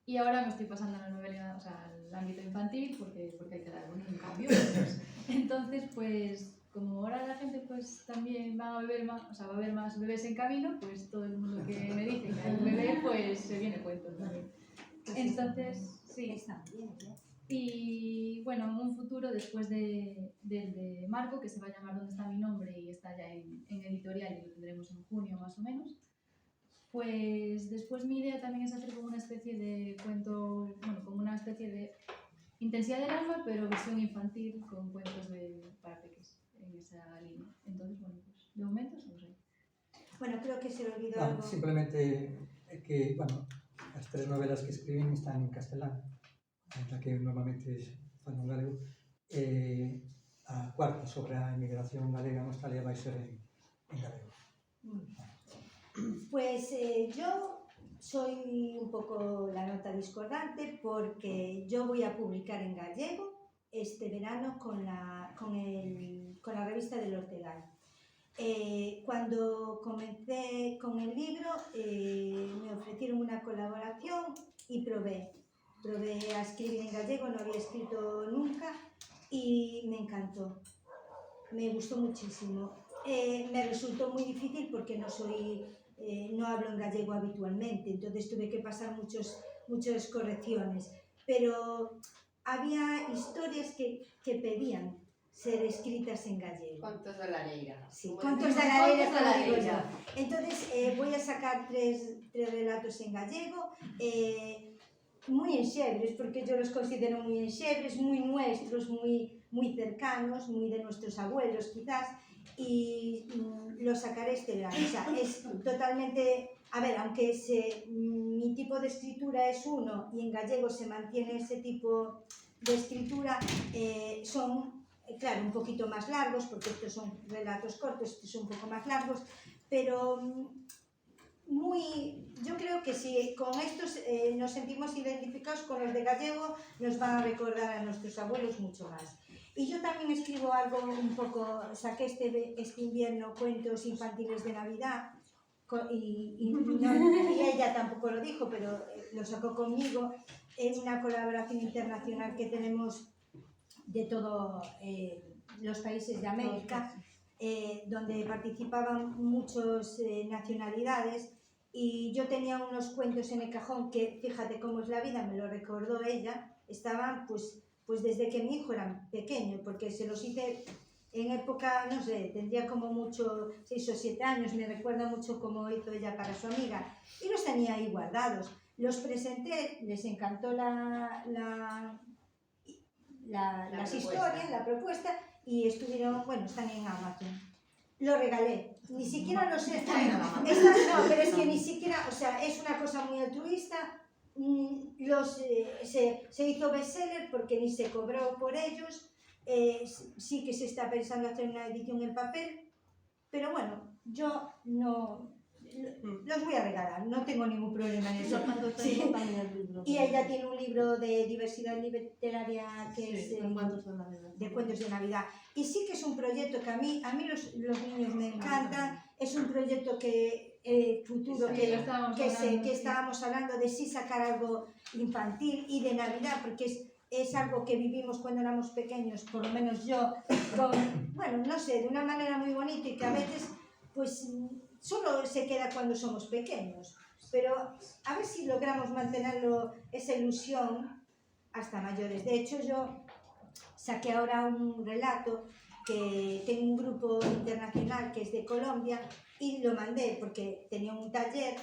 Y ahora me estoy pasando a la novela, o sea, al ámbito infantil porque hay que dar un cambio. Entonces, pues como ahora la gente pues también va a haber más bebés en camino, pues todo el mundo que me dice que hay un bebé, pues se viene cuento también. Entonces, sí. Está bien, ¿no? Y bueno, en un futuro, después del de Marco, que se va a llamar ¿Dónde está mi nombre? Y está ya en editorial y lo tendremos en junio más o menos, pues después mi idea también es hacer como una especie de cuento, bueno, como una especie de intensidad del alma, pero versión infantil con cuentos para peques en esa línea. Entonces, bueno, pues de momento no sé. Bueno, creo que se le olvidó algo. Simplemente que, bueno, as 3 novelas que escribín están en castelán, la que normalmente falo en galego, a cuarta sobre a emigración galega en Australia vai ser en galego. Pues yo soy un poco la nota discordante porque yo voy a publicar en gallego este verano con la revista del Ortegal. Cuando comencé con el libro me ofrecieron una colaboración y probé a escribir en gallego, no había escrito nunca y me encantó, me gustó muchísimo. Me resultó muy difícil porque no hablo en gallego habitualmente, entonces tuve que pasar muchas correcciones, pero había historias que pedían ser escritas en gallego. Contos de lareira. Sí, contos de lareira, como digo yo. Entonces voy a sacar tres relatos en gallego, muy enxebres, porque yo los considero muy enxebres, muy nuestros, muy cercanos, muy de nuestros abuelos quizás, y lo sacaré este verano. O sea, es totalmente, a ver, aunque mi tipo de escritura es uno y en gallego se mantiene ese tipo de escritura, son, claro, un poquito más largos, porque estos son relatos cortos, estos son un poco más largos, pero yo creo que si con estos nos sentimos identificados con los de gallego, nos van a recordar a nuestros abuelos mucho más. Y yo también escribo algo un poco, saqué este invierno cuentos infantiles de Navidad, y ella tampoco lo dijo, pero lo sacó conmigo. Es una colaboración internacional que tenemos de todos los países de América, donde participaban muchas nacionalidades, y yo tenía unos cuentos en el cajón que, fíjate cómo es la vida, me lo recordó ella, estaban pues desde que mi hijo era pequeño, porque se los hice en época, no sé, tendría como mucho 6 o 7 años, me recuerda mucho cómo hizo ella para su amiga, y los tenía ahí guardados. Los presenté, les encantó las historias, la propuesta, y estuvieron, bueno, están en Amazon. Lo regalé, ni siquiera lo sé. No, pero es que ni siquiera, o sea, es una cosa muy altruista. Se hizo bestseller porque ni se cobró por ellos. Sí que se está pensando hacer una edición en papel, pero bueno, yo no los voy a regalar, no tengo ningún problema en eso. Sí. Y ella tiene un libro de diversidad literaria que es de cuentos de Navidad. Y sí que es un proyecto que a mí los niños me encantan, es un proyecto que futuro que estábamos hablando de sí sacar algo infantil y de Navidad, porque es algo que vivimos cuando éramos pequeños, por lo menos yo, bueno, no sé, de una manera muy bonita, y que a veces pues solo se queda cuando somos pequeños, pero a ver si logramos mantenerlo, esa ilusión, hasta mayores. De hecho, yo saqué ahora un relato que tengo un grupo internacional que es de Colombia, y lo mandé porque tenía un taller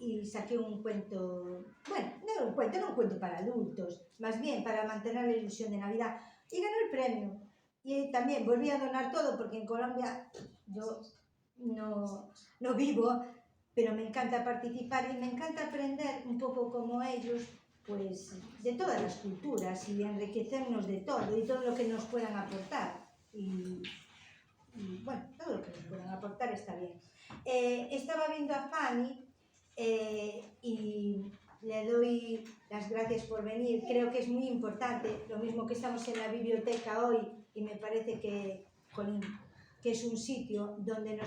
y saqué un cuento, bueno, no era un cuento para adultos, más bien para mantener la ilusión de Navidad, y ganó el premio. Y también volví a donar todo porque en Colombia yo no vivo, pero me encanta participar y me encanta aprender un poco como ellos, pues de todas las culturas, y enriquecernos de todo y todo lo que nos puedan aportar. Y bueno, todo lo que nos puedan aportar está bien. Estaba viendo a Fanny y le doy las gracias por venir. Creo que es muy importante, lo mismo que estamos en la biblioteca hoy, y me parece que es un sitio donde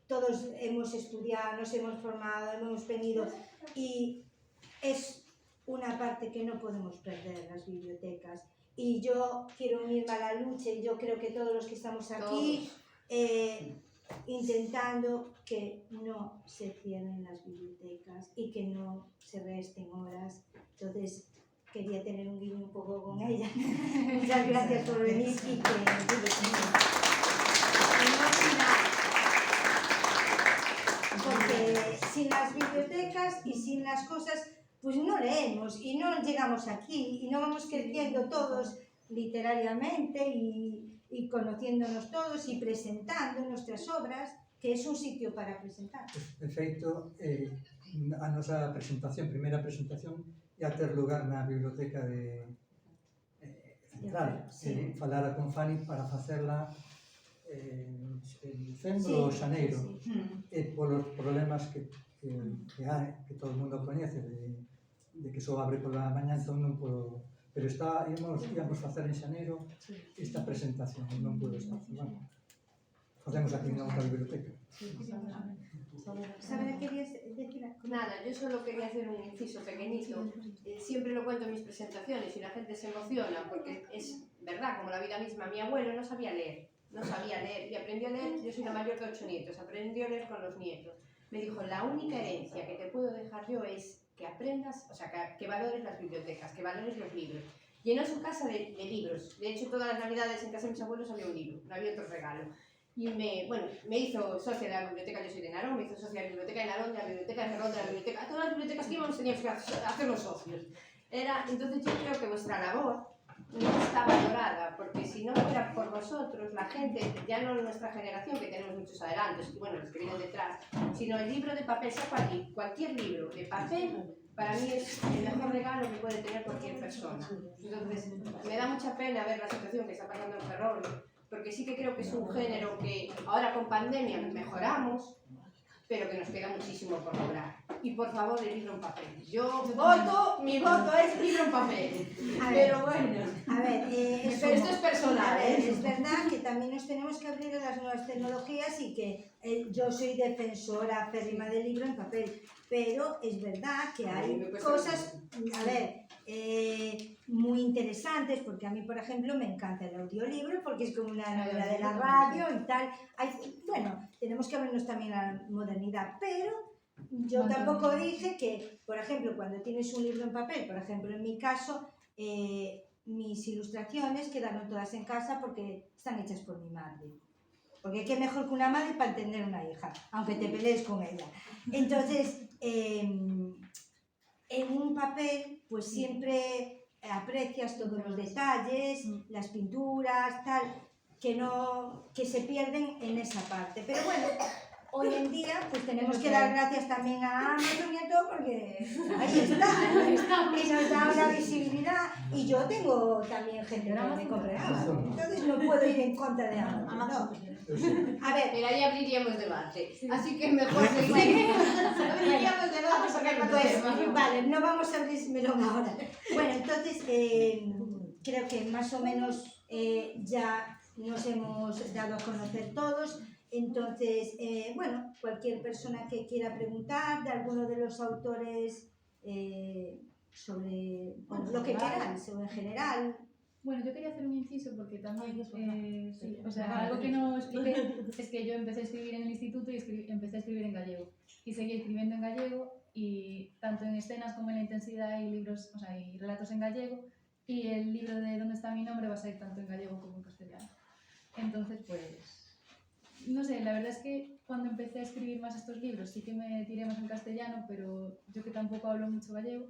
todos hemos estudiado, nos hemos formado, hemos venido, y es una parte que no podemos perder, las bibliotecas. Y yo quiero unirme a la lucha, y yo creo que todos los que estamos aquí intentando que no se cierren las bibliotecas y que no se resten horas. Entonces quería tener un guiño un poco con ella. Muchas gracias por venir, y porque sin las bibliotecas y sin las cosas, pues no leemos y no llegamos aquí, y no vamos creciendo todos literariamente y conociéndonos todos y presentando nuestras obras, que es un sitio para presentar. De feito, a nosa primeira presentación, ia ter lugar na biblioteca central. Sí. Falara con Fanny para facerla en decembro ou xaneiro. Sí. E polos problemas que que todo o mundo coñece, de que só abre pola mañá, entón non podo... Pero íamos facer en xaneiro Sí. esta presentación, e non puedo estar. Bueno, facemos aquí na outra biblioteca. Sara, querías decir algo? Nada, yo solo quería hacer un inciso pequeñito. Siempre lo cuento en mis presentaciones y la gente se emociona porque es verdad, como la vida misma. Mi abuelo no sabía leer y aprendió a leer. Yo soy la mayor de 8 nietos, aprendió a leer con los nietos. Me dijo, la única herencia que te puedo dejar yo es que aprendas, o sea, que valores las bibliotecas, que valores los libros. Llenó su casa de libros. De hecho, todas las navidades en casa de mis abuelos había un libro, no había otro regalo. Y me hizo socia de la biblioteca, yo soy de Narón, me hizo socia de la biblioteca de Narón, de la biblioteca de Ferrol, de la biblioteca, a todas las bibliotecas que íbamos teníamos que hacernos socios. Entonces yo creo que vuestra labor no está valorada, porque si no fuera por vosotros, la gente, ya no nuestra generación, que tenemos muchos adelantos, y bueno, los que vienen detrás, sino el libro de papel, saco aquí, cualquier libro de papel, para mí es el mejor regalo que puede tener cualquier persona. Entonces, me da mucha pena ver la situación que está pasando en Ferrol, porque sí que creo que es un género que ahora con pandemia mejoramos, pero que nos queda muchísimo por lograr. Y por favor, el libro en papel. Mi voto es libro en papel. Pero bueno. A ver, Pero esto es personal. A ver, es verdad que también nos tenemos que abrir a las nuevas tecnologías y que yo soy defensora férrima del libro en papel, pero es verdad que hay cosas, a ver, muy interesantes, porque a mí, por ejemplo, me encanta el audiolibro, porque es como una novela de la radio y tal. Bueno, tenemos que abrirnos también a la modernidad, pero yo tampoco dije que, por ejemplo, cuando tienes un libro en papel, por ejemplo, en mi caso, mis ilustraciones quedaron todas en casa porque están hechas por mi madre. Porque qué mejor que una madre para entender una hija, aunque te pelees con ella. Entonces, en un papel, pues siempre aprecias todos los detalles, las pinturas, tal, que se pierden en esa parte. Pero bueno, hoy en día pues tenemos que dar gracias también a Amazon y a todo, porque ahí está, y nos da una visibilidad. Y yo tengo también gente que me compra en Amazon, entonces no puedo ir en contra de Amazon. No. A ver, Mira, ahí abriríamos debate, así que mejor seguir. Abriríamos debate porque hay pues, vale, no vamos a abrirlo ahora. Bueno, entonces creo que más o menos ya nos hemos dado a conocer todos. Entonces, bueno, cualquier persona que quiera preguntar de alguno de los autores sobre lo que quieran, o en general. Bueno, yo quería hacer un inciso porque también, sí, o sea, algo que no expliqué es que yo empecé a escribir en el instituto y empecé a escribir en gallego. Y seguí escribiendo en gallego, y tanto en escenas como en la intensidad hay libros, o sea, hay relatos en gallego, y el libro de ¿Dónde está mi nombre? Va a ser tanto en gallego como en castellano. Entonces, pues, no sé, la verdad es que cuando empecé a escribir más estos libros sí que me tiré más en castellano, pero yo que tampoco hablo mucho gallego,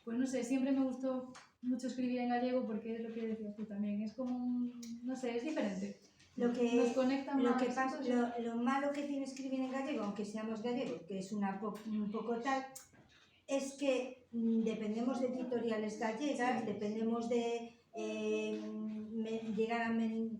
pues no sé, siempre me gustó mucho escribir en gallego porque es lo que decías tú también, es como, no sé, es diferente. Nos conecta más. Lo malo que tiene escribir en gallego, aunque seamos gallegos, que es un poco tal, es que dependemos de editoriales gallegas, dependemos de llegar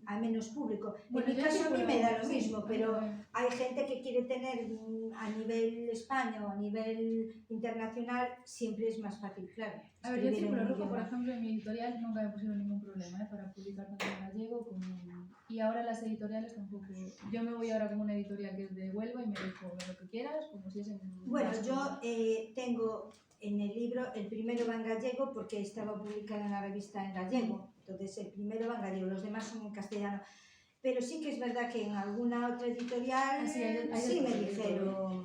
a menos público. Bueno, en mi caso a mí me da lo sí, mismo, pero hay gente que quiere tener a nivel España o a nivel internacional, siempre es más fácil, claro. A ver, yo Círculo Rojo, por ejemplo, en mi editorial nunca me pusieron ningún problema para publicar tanto en gallego como... Y ahora las editoriales tampoco... Yo me voy ahora con una editorial que es de Huelva y me dijo lo que quieras, como si es en... Bueno, yo tengo en el libro, el primero va en gallego porque estaba publicado en la revista en gallego, entonces el primero va en gallego, los demás son en castellano. Pero sí que es verdad que en alguna otra editorial sí me dijeron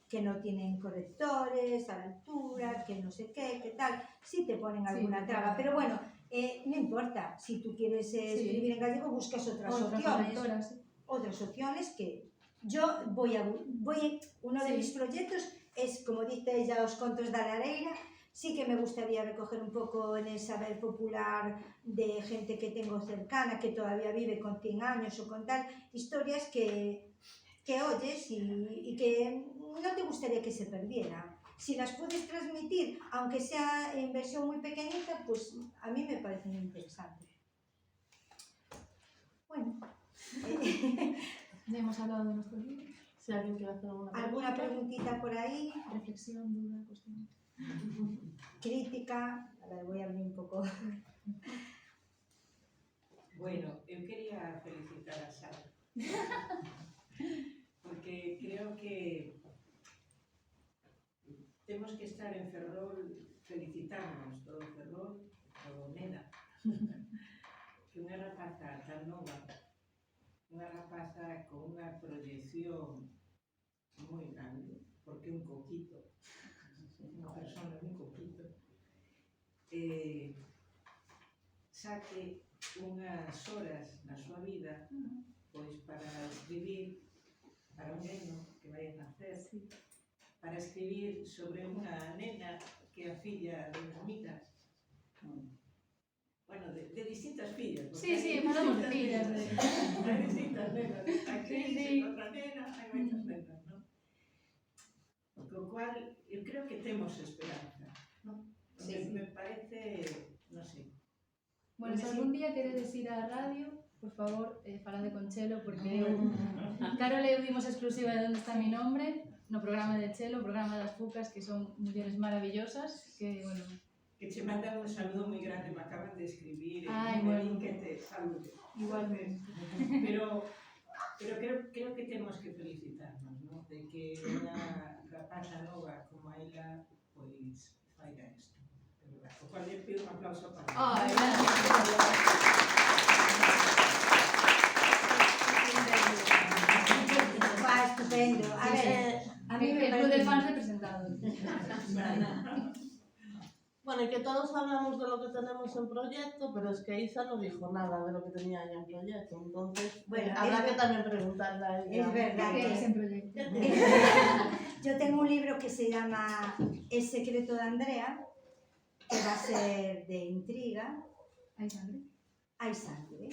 que no tienen correctores a la altura, que no sé qué, que tal, sí te ponen alguna traba, pero bueno, no importa, si tú quieres escribir en gallego buscas otras opciones que yo uno de mis proyectos es, como dice ella, os contos da lareira. Sí que me gustaría recoger un poco en el saber popular de gente que tengo cercana, que todavía vive con 100 años o con tal, historias que oyes y que no te gustaría que se perdieran. Si las puedes transmitir, aunque sea en versión muy pequeñita, pues a mí me parece muy interesante. Bueno. ¿Ya hemos hablado de nuestros libros? Si alguien quiere hacer ¿Alguna preguntita por ahí? Reflexión, duda, cuestión. Crítica? A ver, voy a abrir un pouco. Bueno, eu quería felicitar a Sara porque creo que temos que estar en Ferrol felicitarnos todo Ferrol, todo Nena que unha rapaza tan nova, unha rapaza con unha proyección moi grande, porque un coquito, unha persona un coquito, saque unhas horas na súa vida pois para escribir para un neno que vai a nacer, para escribir sobre unha nena que é a filla de unha amiga, bueno, de distintas fillas, porque Sí, falamos de fillas. hai distintas nenas, aquí, Sí. outra nena, hai moitas nenas, non? Co cual, eu creo que temos esperanza, non? Sí. Me parece, non sei. Bueno, se algún día queredes ir á radio, por favor, falade con Chelo, porque Carol e eu dimos exclusiva de Onde está mi nombre, no programa de Chelo, o programa das Fucas, que son mulleres maravillosas, que, bueno... Que che mandan un saludo moi grande, me acaban de escribir, Ai, e me bueno. din que te salude. Igualmente. Pero creo que temos que felicitarnos, ¿no? De que unha rapaza nova como a ela, pois, faiga isto. O cual lle pido un aplauso para ela. Ai, Va, estupendo. A ver, a mí me el club de parece... fans representado. Bueno, y que todos hablamos de lo que tenemos en proyecto, pero es que Isa no dijo nada de lo que tenía ella en proyecto, entonces Bueno, habrá es que también preguntarle a ella. Es verdad ¿Qué es que... en proyecto? Yo tengo un libro que se llama El secreto de Andrea, que va a ser de intriga. ¿Hay sangre? Hay sangre.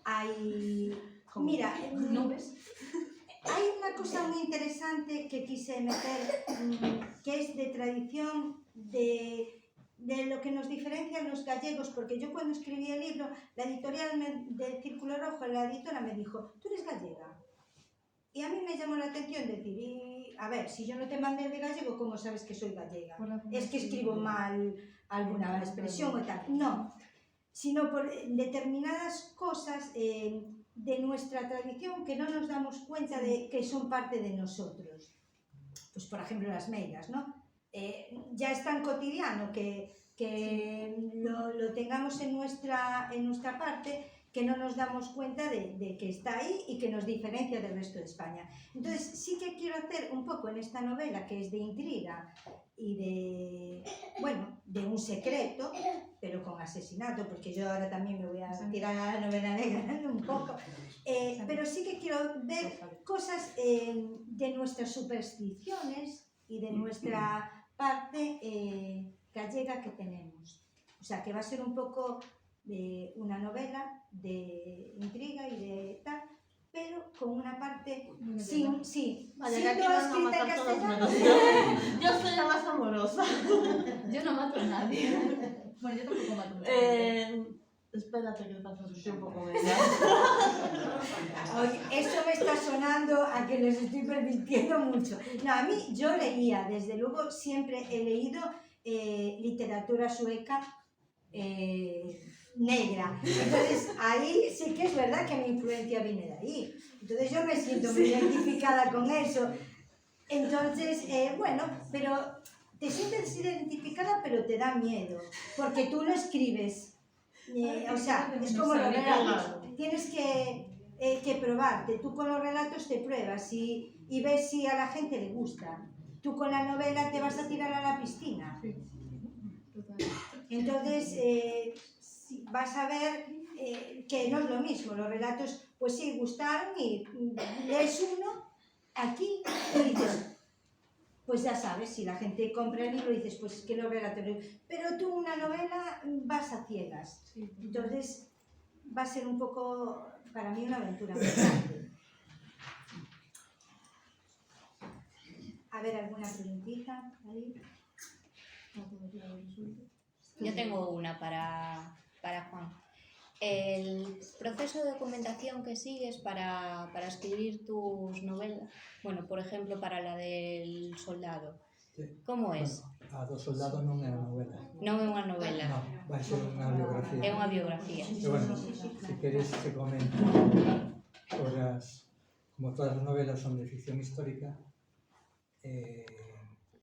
Hay... Mira, ¿Nubes? hay una cosa muy interesante que quise meter, que es de tradición de lo que nos diferencia los gallegos, porque yo cuando escribí el libro, la editorial del Círculo Rojo, la editora me dijo, ¿tú eres gallega? Y a mí me llamó la atención decir, y, a ver, si yo no te mandé de gallego, ¿cómo sabes que soy gallega? Es que escribo mal alguna expresión o tal. No, sino por determinadas cosas de nuestra tradición que no nos damos cuenta de que son parte de nosotros. Pues por ejemplo las meigas, ¿no? Ya es tan cotidiano que lo tengamos en nuestra parte, que no nos damos cuenta de que está ahí y que nos diferencia del resto de España. Entonces sí que quiero hacer un poco en esta novela, que es de intriga y de un secreto, pero con asesinato, porque yo ahora también me voy a tirar a la novela negra un poco, pero sí que quiero ver cosas de nuestras supersticiones y de nuestra parte gallega que tenemos. O sea, que va a ser un poco de una novela de intriga y de tal, pero con una parte sí, Vaya, sí, que aquí no van a escrita en matar todos castellano. menos yo. Yo soy la más amorosa. Yo no mato a nadie. Bueno, yo tampoco mato a nadie. Espérate que pasa su tiempo con ella. Oye, eso me está sonando a que les estoy permitiendo mucho. No, a mí yo leía, desde luego siempre he leído literatura sueca negra. Entonces ahí sí que es verdad que mi influencia viene de ahí. Entonces yo me siento muy identificada con eso. Entonces, bueno, pero te sientes identificada pero te da miedo, porque tú no escribes. O sea, es como los relatos. Tienes que probarte. Tú con los relatos te pruebas y ves si a la gente le gusta. Tú con la novela te vas a tirar a la piscina. Entonces, vas a ver que no es lo mismo. Los relatos, pues sí, gustaron y lees uno aquí y dices, pues ya sabes, si la gente compra el libro dices, pues es que los relatos... Pero tú una novela vas a ciegas. Entonces, va a ser un poco, para mí, una aventura muy grande. A ver, ¿alguna preguntita ahí? Yo tengo una para Juan. El proceso de documentación que sigues para escribir tus novelas, bueno, por ejemplo, para la del soldado, Sí. como es? Bueno, a do soldado non é unha novela. Non é unha novela, Non, vai ser unha biografía. é unha biografía. Pero bueno, se queres te comento como todas as novelas son de ficción histórica,